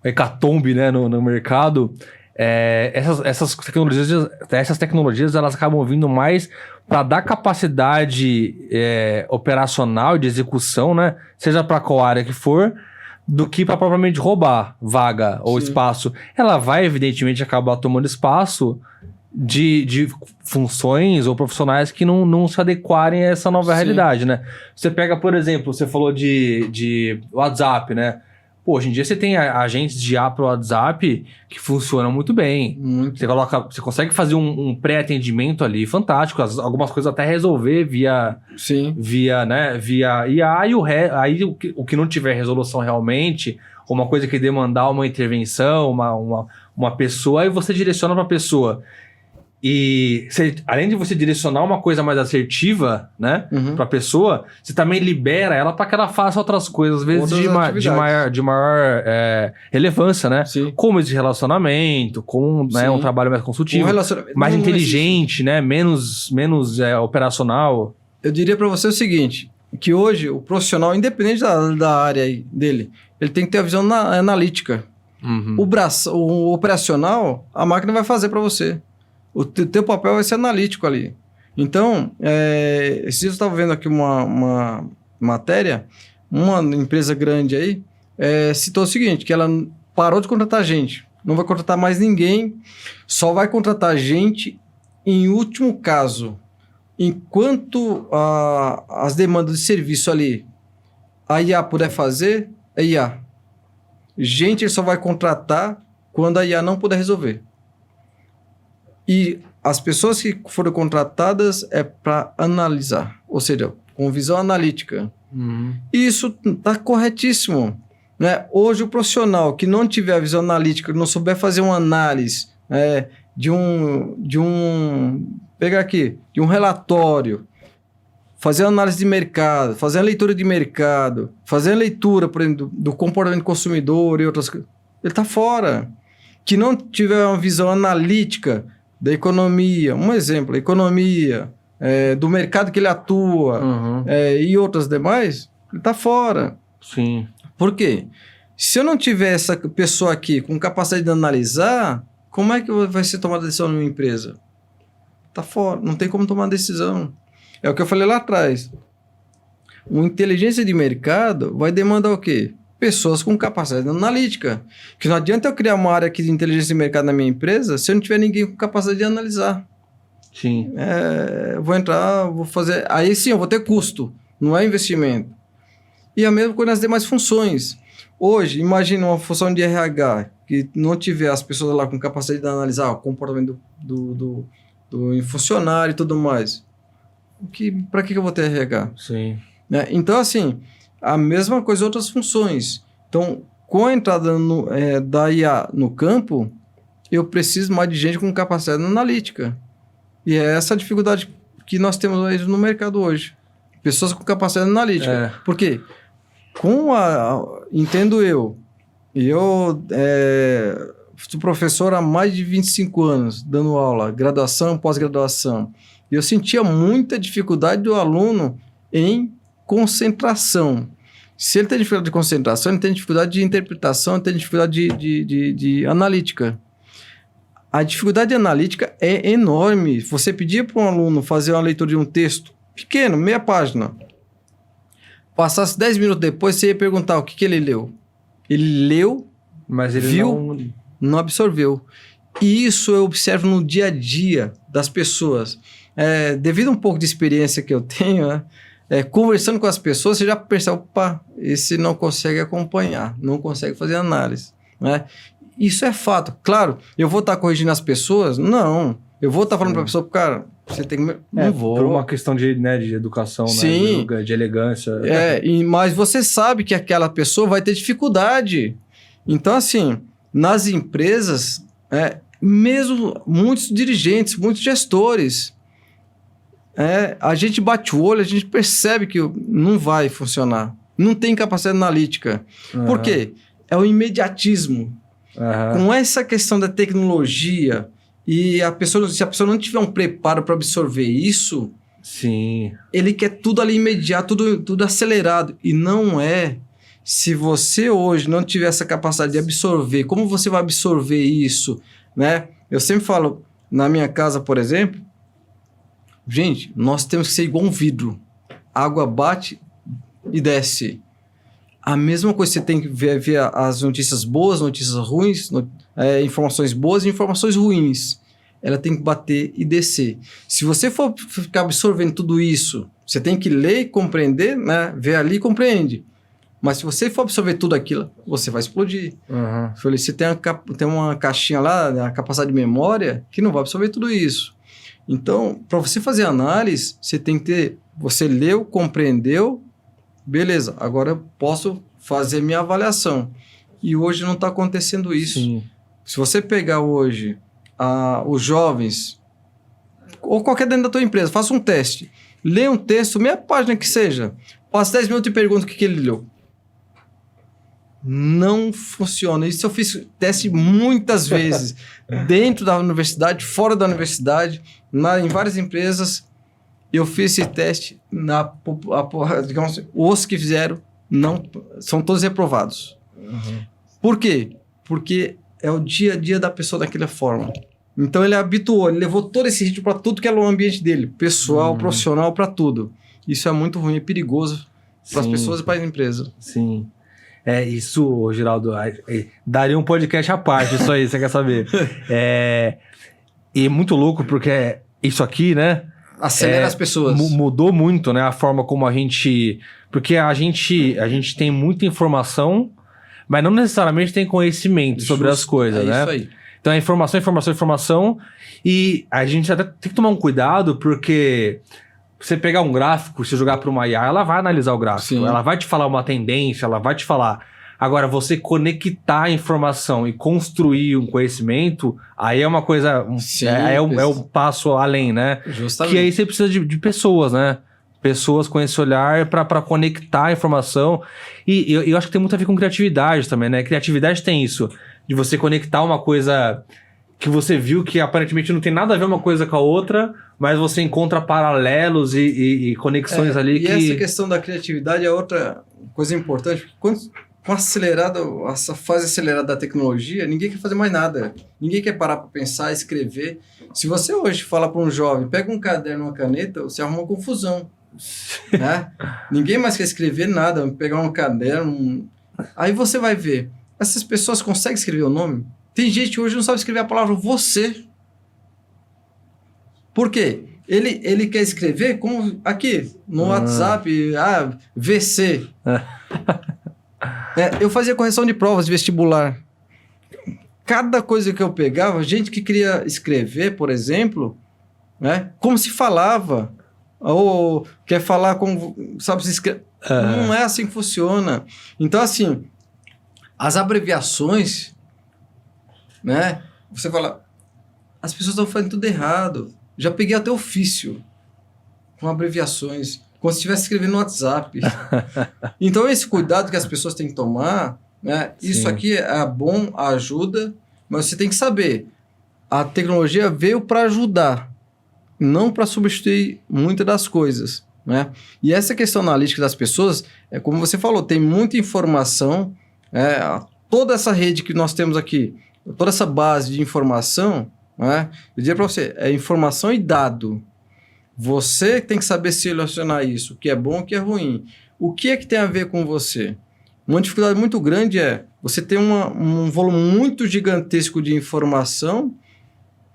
hecatombe, né, no mercado, essas tecnologias, elas acabam vindo mais para dar capacidade operacional de execução, né, seja para qual área que for, do que para propriamente roubar vaga ou espaço. Ela vai, evidentemente, acabar tomando espaço de funções ou profissionais que não se adequarem a essa nova realidade, né? Você pega, por exemplo, você falou de WhatsApp, né? Pô, hoje em dia você tem agentes de IA para o WhatsApp que funcionam muito bem. Você consegue fazer um pré-atendimento ali fantástico, algumas coisas até resolver via IA, e aí o que não tiver resolução realmente, ou uma coisa que demandar uma intervenção, uma pessoa, aí você direciona para a pessoa. E além de você direcionar uma coisa mais assertiva, né, para a pessoa, você também libera ela para que ela faça outras coisas, às vezes de maior relevância, né? Sim. Como esse relacionamento, com um trabalho mais consultivo, mais inteligente, né? Menos operacional. Eu diria para você o seguinte, que hoje o profissional, independente da área dele, ele tem que ter a visão analítica. O operacional, a máquina vai fazer para você. O teu papel vai ser analítico ali. Então, esses dias eu estava vendo aqui uma matéria, uma empresa grande aí, citou o seguinte, que ela parou de contratar gente, não vai contratar mais ninguém, só vai contratar gente em último caso. Enquanto as demandas de serviço ali, a IA puder fazer, é IA. Gente, ele só vai contratar quando a IA não puder resolver. E as pessoas que foram contratadas é para analisar, ou seja, com visão analítica. E isso está corretíssimo, né? Hoje o profissional que não tiver a visão analítica, não souber fazer uma análise de um relatório, fazer análise de mercado, fazer a leitura de mercado, fazer a leitura, por exemplo, do comportamento do consumidor e outras coisas, ele está fora. Que não tiver uma visão analítica da economia, um exemplo, a economia, do mercado que ele atua e outras demais, ele está fora. Sim. Por quê? Se eu não tiver essa pessoa aqui com capacidade de analisar, como é que vai ser tomada decisão numa empresa? Está fora, não tem como tomar decisão. É o que eu falei lá atrás. Uma inteligência de mercado vai demandar o quê? Pessoas com capacidade analítica. Que não adianta eu criar uma área aqui de inteligência de mercado na minha empresa se eu não tiver ninguém com capacidade de analisar. Sim. Vou entrar, vou fazer... Aí sim, eu vou ter custo, não é investimento. E a mesma coisa nas demais funções. Hoje, imagina uma função de RH que não tiver as pessoas lá com capacidade de analisar o comportamento do funcionário e tudo mais. Para que eu vou ter RH? Sim. Então, assim... A mesma coisa outras funções. Então, com a entrada da IA no campo, eu preciso mais de gente com capacidade analítica. E é essa a dificuldade que nós temos aí no mercado hoje. Pessoas com capacidade analítica. Por quê? Entendo eu sou professor há mais de 25 anos, dando aula, graduação, pós-graduação. E eu sentia muita dificuldade do aluno em concentração. Se ele tem dificuldade de concentração, ele tem dificuldade de interpretação, ele tem dificuldade de analítica. A dificuldade analítica é enorme. Você pedir para um aluno fazer uma leitura de um texto pequeno, meia página, passasse 10 minutos depois, você ia perguntar o que ele leu. Ele leu, mas ele viu, não absorveu. E isso eu observo no dia a dia das pessoas. Devido a um pouco de experiência que eu tenho, né? Conversando com as pessoas, você já percebe, opa, esse não consegue acompanhar, não consegue fazer análise, né? Isso é fato. Claro, eu vou estar corrigindo as pessoas? Não. Eu vou estar falando para a pessoa, cara, você tem que... Não vou. Por uma questão de educação, sim, né? De elegância. Mas você sabe que aquela pessoa vai ter dificuldade. Então, assim, nas empresas, mesmo muitos dirigentes, muitos gestores... a gente bate o olho, a gente percebe que não vai funcionar. Não tem capacidade analítica. Por quê? É o imediatismo. Com essa questão da tecnologia e se a pessoa não tiver um preparo para absorver isso, sim, ele quer tudo ali imediato, tudo acelerado. E não é. Se você hoje não tiver essa capacidade de absorver, como você vai absorver isso, né? Eu sempre falo, na minha casa, por exemplo, gente, nós temos que ser igual um vidro. A água bate e desce. A mesma coisa, você tem que ver as notícias boas, notícias ruins, informações boas e informações ruins. Ela tem que bater e descer. Se você for ficar absorvendo tudo isso, você tem que ler e compreender, né? Ver ali e compreende. Mas se você for absorver tudo aquilo, você vai explodir. Você tem uma caixinha lá, a capacidade de memória, que não vai absorver tudo isso. Então, para você fazer análise, você tem que ter... Você leu, compreendeu, beleza, agora eu posso fazer minha avaliação. E hoje não está acontecendo isso. Sim. Se você pegar hoje os jovens, ou qualquer dentro da tua empresa, faça um teste. Lê um texto, meia página que seja. Passa 10 minutos e pergunta o que ele leu. Não funciona. Isso eu fiz teste muitas vezes. Dentro da universidade, fora da universidade, em várias empresas. Eu fiz esse teste, digamos, os que fizeram são todos reprovados. Por quê? Porque é o dia a dia da pessoa daquela forma. Então ele habituou, ele levou todo esse ritmo para tudo que era o ambiente dele, pessoal, profissional, para tudo. Isso é muito ruim, é perigoso para as pessoas e para a empresa. Sim. Isso, Geraldo, daria um podcast à parte, isso aí, você quer saber. E é muito louco, porque isso aqui, né? Acelera as pessoas. Mudou muito, né? A forma como a gente... Porque a gente tem muita informação, mas não necessariamente tem conhecimento sobre as coisas, né? Isso aí. Então é informação. E a gente até tem que tomar um cuidado, porque... Você pegar um gráfico, se jogar para uma IA, ela vai analisar o gráfico. Sim. Ela vai te falar uma tendência, ela vai te falar... Agora, você conectar a informação e construir um conhecimento, aí é uma coisa... Sim, é um passo além, né? Justamente. Que aí você precisa de pessoas, né? Pessoas com esse olhar para conectar a informação. E eu acho que tem muito a ver com criatividade também, né? Criatividade tem isso, de você conectar uma coisa que você viu que aparentemente não tem nada a ver uma coisa com a outra, mas você encontra paralelos e conexões ali que... E essa questão da criatividade é outra coisa importante. Com essa fase acelerada da tecnologia, ninguém quer fazer mais nada. Ninguém quer parar para pensar, escrever. Se você hoje fala para um jovem, pega um caderno, uma caneta, você arruma uma confusão. Né? Ninguém mais quer escrever nada, pegar um caderno. Aí você vai ver, essas pessoas conseguem escrever o nome? Tem gente que hoje não sabe escrever a palavra você. Por quê? Ele quer escrever como aqui, no WhatsApp, VC. Eu fazia correção de provas de vestibular. Cada coisa que eu pegava, gente que queria escrever, por exemplo, né, como se falava. Ou quer falar como... Sabe, se escreve. Não é assim que funciona. Então, assim, as abreviações, né? Você fala, as pessoas estão fazendo tudo errado. Já peguei até ofício com abreviações, como se estivesse escrevendo no WhatsApp. Então, esse cuidado que as pessoas têm que tomar, né? Isso aqui é bom, ajuda, mas você tem que saber, a tecnologia veio para ajudar, não para substituir muitas das coisas, né? E essa questão analítica das pessoas, como você falou, tem muita informação, toda essa rede que nós temos aqui, toda essa base de informação, né? Eu diria para você, é informação e dado. Você tem que saber selecionar isso, o que é bom e o que é ruim. O que é que tem a ver com você? Uma dificuldade muito grande é você ter um volume muito gigantesco de informação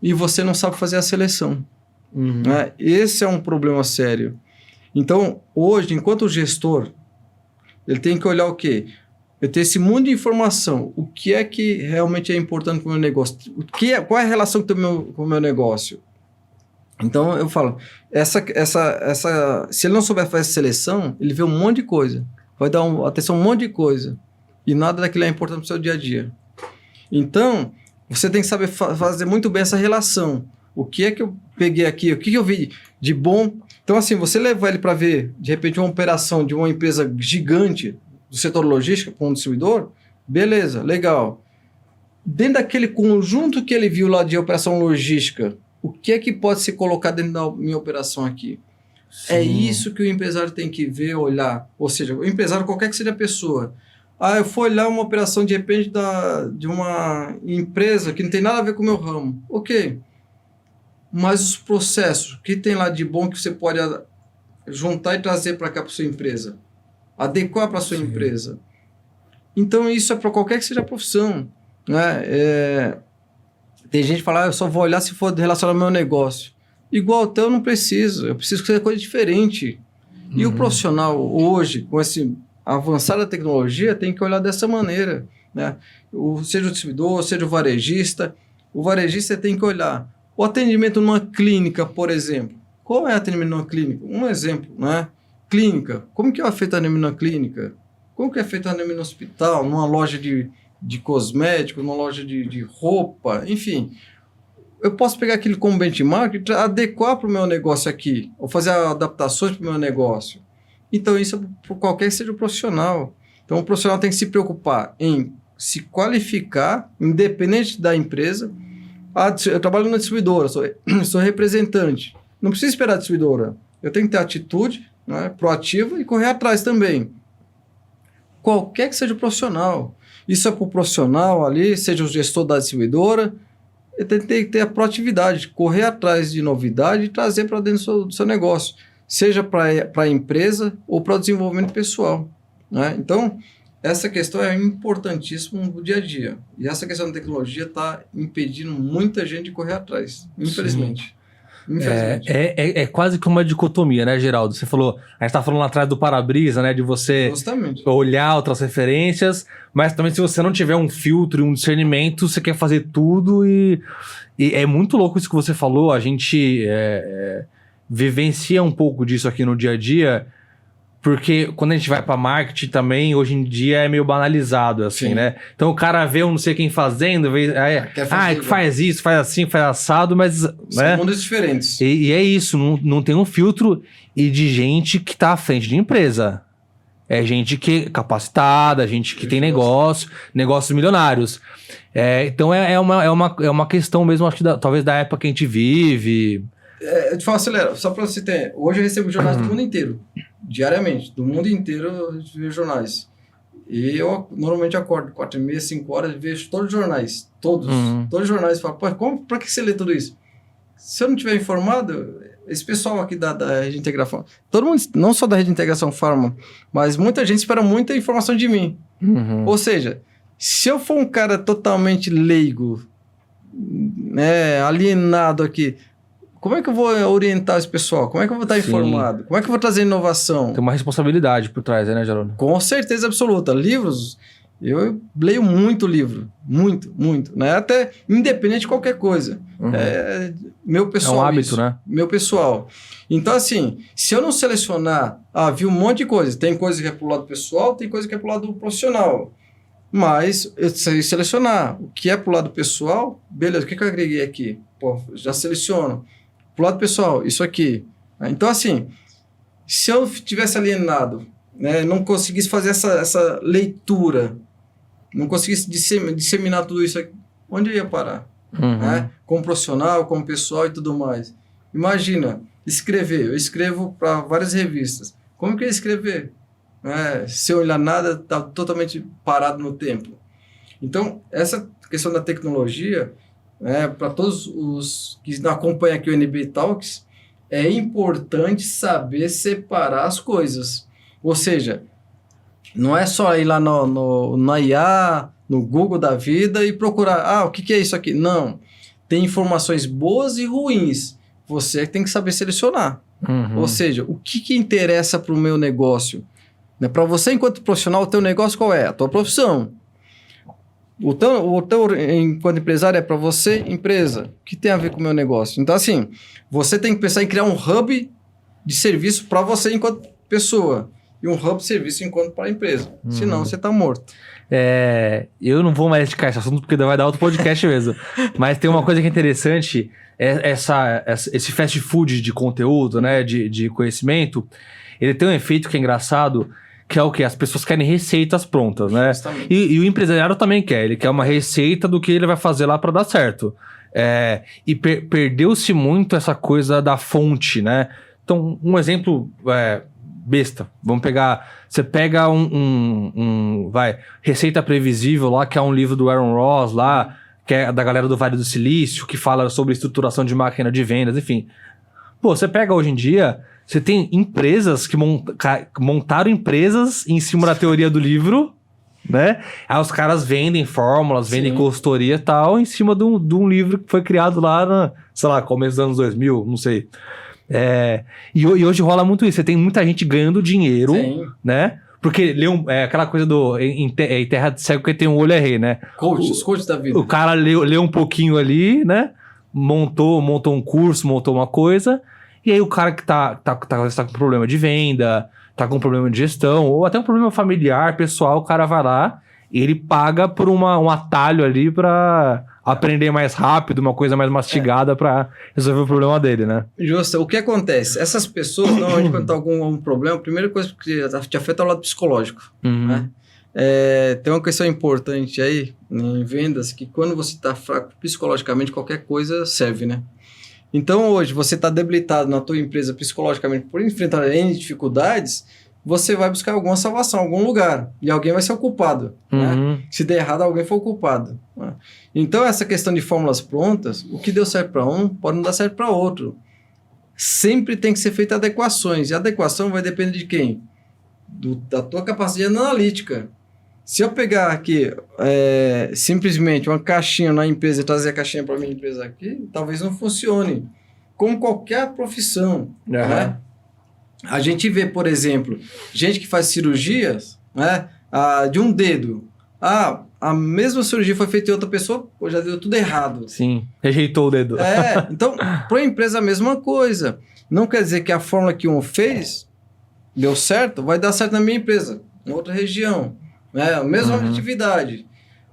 e você não sabe fazer a seleção. Né? Esse é um problema sério. Então, hoje, enquanto gestor, ele tem que olhar o quê? Eu tenho esse mundo de informação. O que é que realmente é importante para o meu negócio? Qual é a relação com o meu negócio? Então, eu falo, se ele não souber fazer seleção, ele vê um monte de coisa. Vai dar atenção a um monte de coisa. E nada daquilo é importante para o seu dia a dia. Então, você tem que saber fazer muito bem essa relação. O que é que eu peguei aqui? O que eu vi de bom? Então, assim, você levar ele para ver, de repente, uma operação de uma empresa gigante do setor logístico com um distribuidor, beleza, legal. dentro daquele conjunto que ele viu lá de operação logística, o que é que pode ser colocado dentro da minha operação aqui? Sim. É isso que o empresário tem que ver, olhar. Ou seja, o empresário, qualquer que seja a pessoa. Eu fui olhar uma operação de repente de uma empresa que não tem nada a ver com o meu ramo. Ok. Mas os processos, o que tem lá de bom que você pode juntar e trazer para cá para sua empresa? Adequar para a sua empresa. Então, isso é para qualquer que seja a profissão. Né? Tem gente que fala, eu só vou olhar se for relacionado ao meu negócio. Igual o teu, eu não preciso. Eu preciso fazer coisa diferente. E o profissional hoje, com esse avançar da tecnologia, tem que olhar dessa maneira. Né? Seja o distribuidor, seja o varejista tem que olhar. O atendimento numa clínica, por exemplo. Qual é o atendimento numa clínica? Um exemplo, né? Clínica. Como que é feito o atendimento na clínica? Como que é feito o atendimento no hospital? Numa loja de cosméticos, numa loja de roupa, enfim. Eu posso pegar aquilo como benchmark e adequar para o meu negócio aqui, ou fazer adaptações para o meu negócio. Então, isso é para qualquer que seja o profissional. Então, o profissional tem que se preocupar em se qualificar, independente da empresa. Eu trabalho na distribuidora, sou representante. Não preciso esperar a distribuidora. Eu tenho que ter atitude, né, proativa e correr atrás também. Qualquer que seja o profissional. Isso é para o profissional ali, seja o gestor da distribuidora, ele tem que ter a proatividade, correr atrás de novidade e trazer para dentro do seu negócio, seja para a empresa ou para o desenvolvimento pessoal. Né? Então, essa questão é importantíssima no dia a dia. E essa questão da tecnologia está impedindo muita gente de correr atrás, infelizmente. É quase que uma dicotomia, né, Geraldo? Você falou, a gente tá falando lá atrás do para-brisa, né? De você olhar outras referências, mas também se você não tiver um filtro e um discernimento, você quer fazer tudo e é muito louco isso que você falou. A gente vivencia um pouco disso aqui no dia a dia, porque quando a gente vai para marketing também, hoje em dia é meio banalizado, assim, né? Então o cara vê um não sei quem fazendo, faz isso, faz assim, faz assado, mas... São mundos diferentes. E é isso, não tem um filtro e de gente que tá à frente de empresa. É gente que é capacitada, gente que tem negócios milionários. Então é uma questão mesmo, acho que talvez da época que a gente vive... Eu te falo, acelera, só para você ter... Hoje eu recebo jornais do mundo inteiro. Diariamente, do mundo inteiro eu vejo jornais. E eu normalmente acordo 4h30, 5 horas e vejo todos os jornais. Todos os jornais. Falo, pra que você lê tudo isso? Se eu não tiver informado, esse pessoal aqui da Rede Integração, todo mundo, não só da Rede Integração Pharma, mas muita gente espera muita informação de mim. Ou seja, se eu for um cara totalmente leigo, né, alienado aqui, como é que eu vou orientar esse pessoal? Como é que eu vou estar informado? Como é que eu vou trazer inovação? Tem uma responsabilidade por trás, né, Geraldo? Com certeza absoluta. Livros, eu leio muito livro. Muito, muito. Né? Até independente de qualquer coisa. Meu pessoal. É um hábito, né? Meu pessoal. Então, assim, se eu não selecionar... vi um monte de coisa. Tem coisa que é pro lado pessoal, tem coisa que é pro lado profissional. Mas, eu sei selecionar. O que é pro lado pessoal, beleza, o que eu agreguei aqui? Já seleciono. Pro lado pessoal, isso aqui. Então, assim, se eu tivesse alienado, né, não conseguisse fazer essa leitura, não conseguisse disseminar tudo isso aqui, onde eu ia parar? Né? Como profissional, como pessoal e tudo mais. Imagina, escrever. Eu escrevo para várias revistas. Como que eu ia escrever? Se eu olhar nada, tá totalmente parado no tempo. Então, essa questão da tecnologia... para todos os que acompanham aqui o NB Talks, é importante saber separar as coisas. Ou seja, não é só ir lá na IA, no Google da vida e procurar, o que é isso aqui? Não. Tem informações boas e ruins. Você tem que saber selecionar. Ou seja, o que interessa para o meu negócio? Para você, enquanto profissional, o teu negócio qual é? A tua profissão. O teu enquanto empresário é para você, empresa. O que tem a ver com o meu negócio? Então, assim, você tem que pensar em criar um hub de serviço para você enquanto pessoa. E um hub de serviço enquanto para a empresa. Senão, você está morto. Eu não vou mais esticar esse assunto porque vai dar outro podcast mesmo. Mas tem uma coisa que é interessante. Esse fast food de conteúdo, né, de conhecimento, ele tem um efeito que é engraçado, que é o quê? As pessoas querem receitas prontas, né? E o empresariado também quer. Ele quer uma receita do que ele vai fazer lá para dar certo. E perdeu-se muito essa coisa da fonte, né? Então, um exemplo besta. Vamos pegar... Você pega Receita Previsível lá, que é um livro do Aaron Ross lá, que é da galera do Vale do Silício, que fala sobre estruturação de máquina de vendas, enfim. Pô, você pega hoje em dia... Você tem empresas que montaram empresas em cima da teoria do livro, né? Aí os caras vendem fórmulas, vendem consultoria e tal, em cima de um livro que foi criado lá, começo dos anos 2000, não sei. E hoje rola muito isso. Você tem muita gente ganhando dinheiro, né? Porque aquela coisa em terra de cego que tem um olho é rei, né? Os coaches da vida. O cara leu um pouquinho ali, né? Montou um curso, montou uma coisa... E aí o cara que tá com problema de venda, tá com problema de gestão, ou até um problema familiar, pessoal, o cara vai lá e ele paga por um atalho ali pra aprender mais rápido, uma coisa mais mastigada pra resolver o problema dele, né? Justo. O que acontece? Essas pessoas, normalmente, quando tá algum problema, a primeira coisa que te afeta é o lado psicológico, né? Tem uma questão importante aí, em vendas, que quando você tá fraco psicologicamente, qualquer coisa serve, né? Então, hoje, você está debilitado na tua empresa psicologicamente por enfrentar N dificuldades, você vai buscar alguma salvação, algum lugar. E alguém vai ser o culpado. Né? Se der errado, alguém foi o culpado. Né? Então, essa questão de fórmulas prontas, o que deu certo para um, pode não dar certo para outro. Sempre tem que ser feita adequações. E a adequação vai depender de quem? Da tua capacidade analítica. Se eu pegar aqui simplesmente uma caixinha na empresa e trazer a caixinha para a minha empresa aqui, talvez não funcione. Como qualquer profissão. Né? A gente vê, por exemplo, gente que faz cirurgias, né, de um dedo. A mesma cirurgia foi feita em outra pessoa, já deu tudo errado. Sim, rejeitou o dedo. Então, para a empresa a mesma coisa. Não quer dizer que a fórmula que um fez deu certo, vai dar certo na minha empresa, em outra região. A mesma atividade.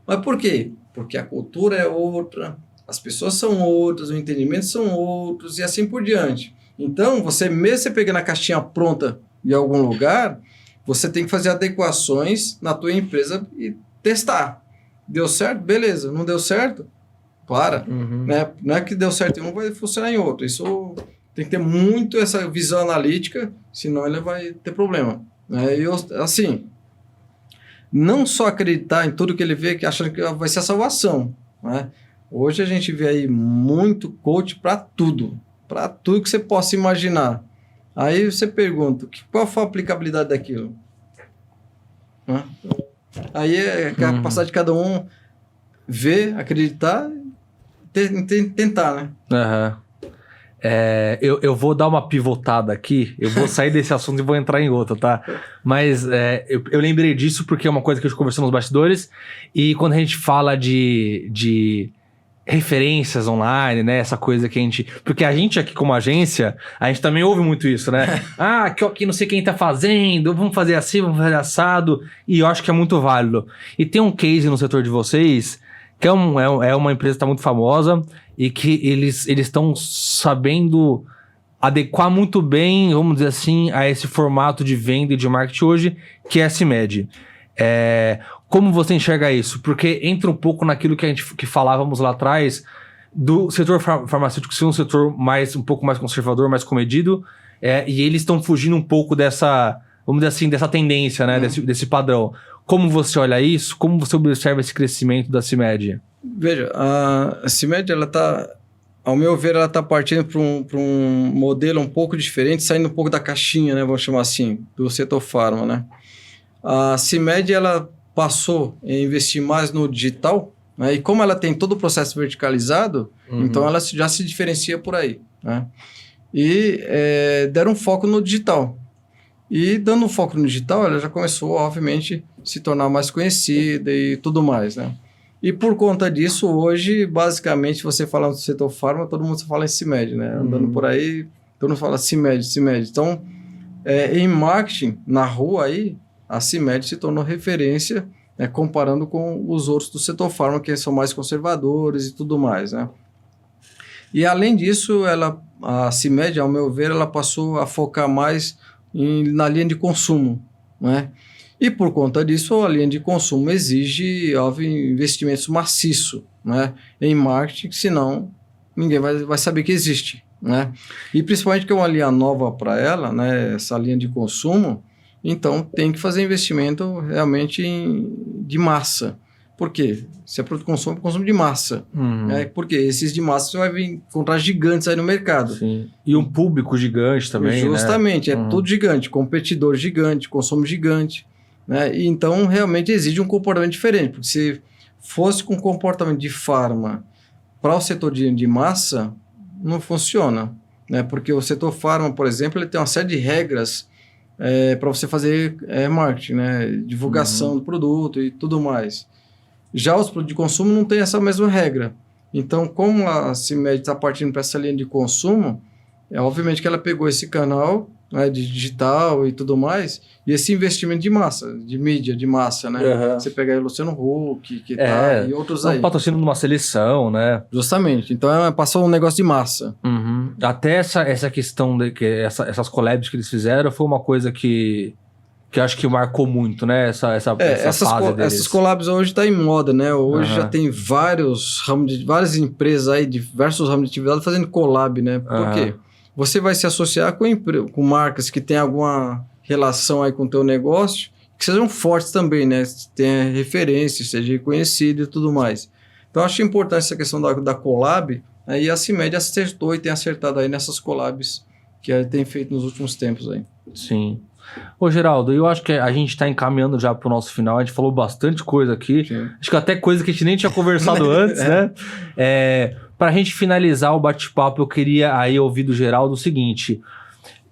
Mas por quê? Porque a cultura é outra, as pessoas são outras, os entendimentos são outros e assim por diante. Então, mesmo você pegando a caixinha pronta em algum lugar, você tem que fazer adequações na tua empresa e testar. Deu certo? Beleza. Não deu certo? Para. Né? Não é que deu certo em um, vai funcionar em outro. Isso tem que ter muito essa visão analítica, senão ele vai ter problema. Assim... Não só acreditar em tudo que ele vê, achando que vai ser a salvação. Né? Hoje a gente vê aí muito coach para tudo que você possa imaginar. Aí você pergunta, qual foi a aplicabilidade daquilo? Né? Aí é a capacidade de cada um ver, acreditar e tentar, né? Eu vou dar uma pivotada aqui, eu vou sair desse assunto e vou entrar em outro, tá? Mas eu lembrei disso porque é uma coisa que a gente conversou nos bastidores, e quando a gente fala de referências online, né? Essa coisa que a gente... Porque a gente aqui como agência, a gente também ouve muito isso, né? Que não sei quem tá fazendo, vamos fazer assim, vamos fazer assado, e eu acho que é muito válido. E tem um case no setor de vocês, que é uma empresa que está muito famosa e que eles estão sabendo adequar muito bem, vamos dizer assim, a esse formato de venda e de marketing hoje, que é a CIMED. Como você enxerga isso? Porque entra um pouco naquilo que falávamos lá atrás, do setor farmacêutico ser um setor um pouco mais conservador, mais comedido, e eles estão fugindo um pouco dessa, vamos dizer assim, dessa tendência, né? Desse padrão. Como você olha isso? Como você observa esse crescimento da CIMED? Veja, a CIMED, ao meu ver, ela está partindo para um modelo um pouco diferente, saindo um pouco da caixinha, né, vamos chamar assim, do setor farma, né? A CIMED, ela passou a investir mais no digital, né? E como ela tem todo o processo verticalizado, então ela já se diferencia por aí, né? E deram um foco no digital. E dando um foco no digital, ela já começou, obviamente, a se tornar mais conhecida e tudo mais, né? E por conta disso, hoje, basicamente, você fala do setor farma, todo mundo fala em CIMED, né? Andando por aí, todo mundo fala CIMED. Então, em marketing, na rua aí, a CIMED se tornou referência, né, comparando com os outros do setor farma, que são mais conservadores e tudo mais, né? E, além disso, a CIMED, ao meu ver, ela passou a focar mais na linha de consumo, né? E por conta disso, a linha de consumo exige investimentos maciços, né, em marketing, senão ninguém vai saber que existe, né? E principalmente que é uma linha nova para ela, né, essa linha de consumo, então tem que fazer investimento realmente de massa. Por quê? Se é produto de consumo de massa. Né? Porque esses de massa você vai encontrar gigantes aí no mercado. Sim. E um público gigante também, justamente, né? É tudo gigante, competidor gigante, consumo gigante. Né? E então, realmente exige um comportamento diferente. Porque se fosse com comportamento de farma para o setor de massa, não funciona. Né? Porque o setor farma, por exemplo, ele tem uma série de regras para você fazer marketing, né? Divulgação do produto e tudo mais. Já os produtos de consumo não tem essa mesma regra. Então, como a CIMED está partindo para essa linha de consumo, obviamente que ela pegou esse canal, né, de digital e tudo mais, e esse investimento de massa, de mídia, de massa, né? Você pega aí o Luciano Huck, e outros aí. Patrocínio de uma seleção, né? Justamente. Então, passou um negócio de massa. Até essa questão, essas collabs que eles fizeram, foi uma coisa que eu acho que marcou muito, né? Essa fase deles. Essas collabs hoje tá em moda, né? Hoje já tem várias empresas aí, diversos ramos de atividade fazendo collab, né? Por quê? Você vai se associar com marcas que têm alguma relação aí com o teu negócio, que sejam fortes também, né? Tenha referência, seja reconhecido e tudo mais. Então, eu acho importante essa questão da collab, né? E a CIMED acertou e tem acertado aí nessas collabs que ela tem feito nos últimos tempos aí. Sim. Ô, Geraldo, eu acho que a gente está encaminhando já para o nosso final. A gente falou bastante coisa aqui. Sim. Acho que até coisa que a gente nem tinha conversado antes, né? Para a gente finalizar o bate-papo, eu queria aí ouvir do Geraldo o seguinte: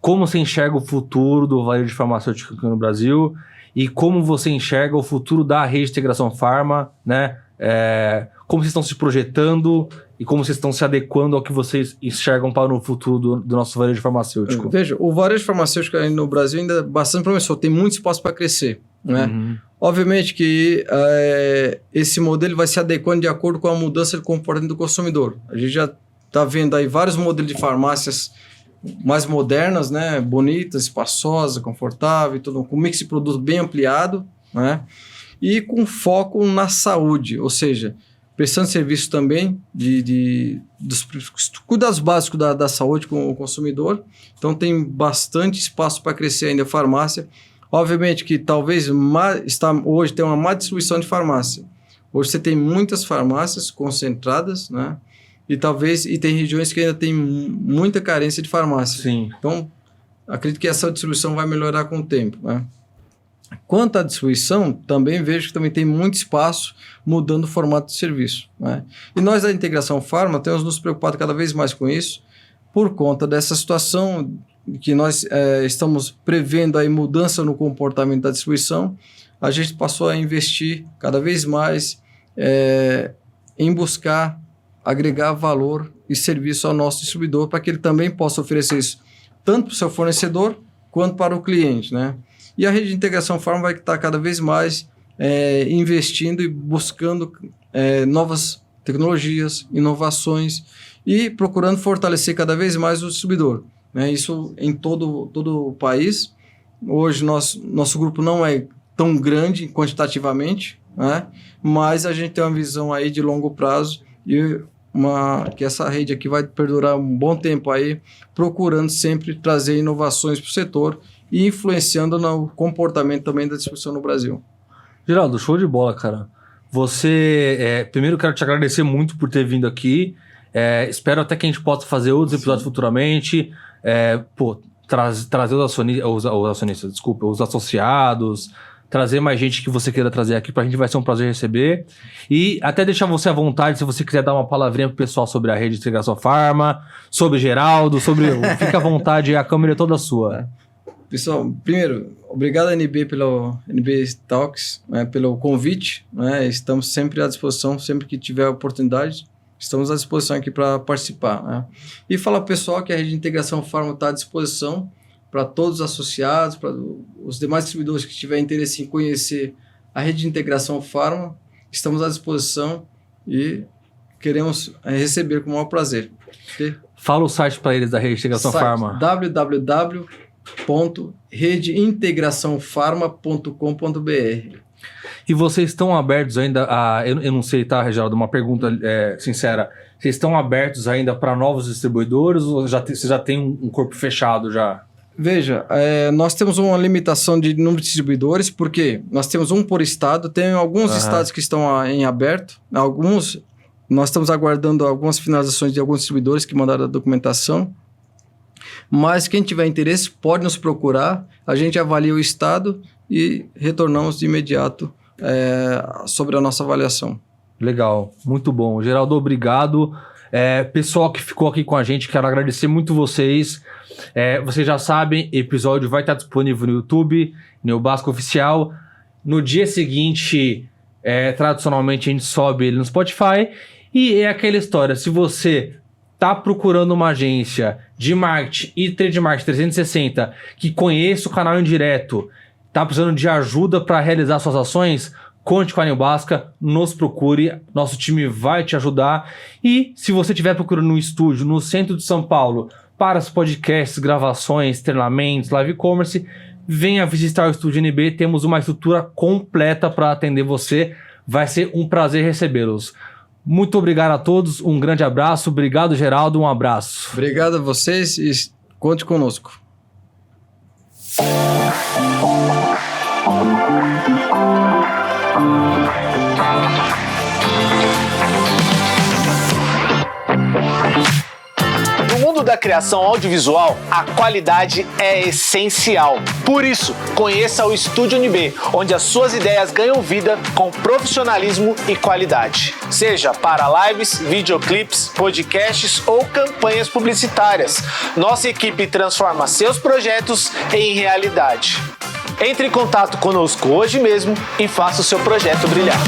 como você enxerga o futuro do varejo farmacêutico aqui no Brasil e como você enxerga o futuro da rede de integração farma, né? Como vocês estão se projetando e como vocês estão se adequando ao que vocês enxergam para o futuro do nosso varejo farmacêutico? Veja, o varejo farmacêutico aí no Brasil ainda é bastante promissor, tem muito espaço para crescer, né? Obviamente que esse modelo vai se adequando de acordo com a mudança de comportamento do consumidor. A gente já está vendo aí vários modelos de farmácias mais modernas, né? Bonitas, espaçosas, confortáveis, tudo, com mix de produto bem ampliado, né? E com foco na saúde, ou seja, prestando serviço também dos cuidados básicos da saúde com o consumidor. Então, tem bastante espaço para crescer ainda a farmácia. Obviamente que talvez hoje tem uma má distribuição de farmácia. Hoje você tem muitas farmácias concentradas, né? E tem regiões que ainda tem muita carência de farmácia. Sim. Então, acredito que essa distribuição vai melhorar com o tempo, né? Quanto à distribuição, também vejo que também tem muito espaço mudando o formato de serviço, né? E nós da Integração Farma temos nos preocupado cada vez mais com isso, por conta dessa situação que nós estamos prevendo aí mudança no comportamento da distribuição. A gente passou a investir cada vez mais em buscar agregar valor e serviço ao nosso distribuidor para que ele também possa oferecer isso tanto para o seu fornecedor quanto para o cliente, né? E a rede de integração farma vai estar cada vez mais investindo e buscando novas tecnologias, inovações e procurando fortalecer cada vez mais o distribuidor, né? Isso em todo o país. Hoje nosso grupo não é tão grande quantitativamente, né? Mas a gente tem uma visão aí de longo prazo e que essa rede aqui vai perdurar um bom tempo aí, procurando sempre trazer inovações para o setor e influenciando no comportamento também da distribuição no Brasil. Geraldo, show de bola, cara. Você, primeiro quero te agradecer muito por ter vindo aqui. Espero até que a gente possa fazer outros episódios futuramente. Trazer os associados, trazer mais gente que você queira trazer aqui, pra gente vai ser um prazer receber. E até deixar você à vontade, se você quiser dar uma palavrinha pro pessoal sobre a rede de integração farma, sobre Geraldo, fica à vontade, a câmera é toda sua. Pessoal, primeiro, obrigado NB pelo NB Talks, pelo convite, né? Estamos sempre à disposição, sempre que tiver oportunidade, estamos à disposição aqui para participar, né? E falar para o pessoal que a rede de integração farma está à disposição para todos os associados, para os demais distribuidores que tiverem interesse em conhecer a rede de integração farma, estamos à disposição e queremos receber com o maior prazer. Okay? Fala o site para eles da rede de integração farma. www.rede www.redeintegraçãofarma.com.br. E vocês estão abertos ainda a... Eu não sei, tá, Reginaldo? Uma pergunta sincera. Vocês estão abertos ainda para novos distribuidores ou você já tem um corpo fechado já? Veja, nós temos uma limitação de número de distribuidores, porque nós temos um por estado, tem alguns estados que estão em aberto, alguns, nós estamos aguardando algumas finalizações de alguns distribuidores que mandaram a documentação, mas quem tiver interesse pode nos procurar, a gente avalia o estado e retornamos de imediato sobre a nossa avaliação. Legal, muito bom. Geraldo, obrigado. Pessoal que ficou aqui com a gente, quero agradecer muito vocês. Vocês já sabem, episódio vai estar disponível no YouTube, Neobasco Oficial. No dia seguinte, tradicionalmente, a gente sobe ele no Spotify. E é aquela história, se você está procurando uma agência de marketing e trade marketing 360 que conheça o canal indireto, está precisando de ajuda para realizar suas ações, conte com a Neobasca, nos procure, nosso time vai te ajudar. E se você estiver procurando um estúdio no centro de São Paulo para os podcasts, gravações, treinamentos, live e-commerce, venha visitar o Estúdio NB, temos uma estrutura completa para atender você, vai ser um prazer recebê-los. Muito obrigado a todos, um grande abraço, obrigado Geraldo, um abraço. Obrigado a vocês e conte conosco. No mundo da criação audiovisual, a qualidade é essencial. Por isso, conheça o Estúdio NB, onde as suas ideias ganham vida com profissionalismo e qualidade. Seja para lives, videoclipes, podcasts ou campanhas publicitárias, nossa equipe transforma seus projetos em realidade. Entre em contato conosco hoje mesmo e faça o seu projeto brilhar.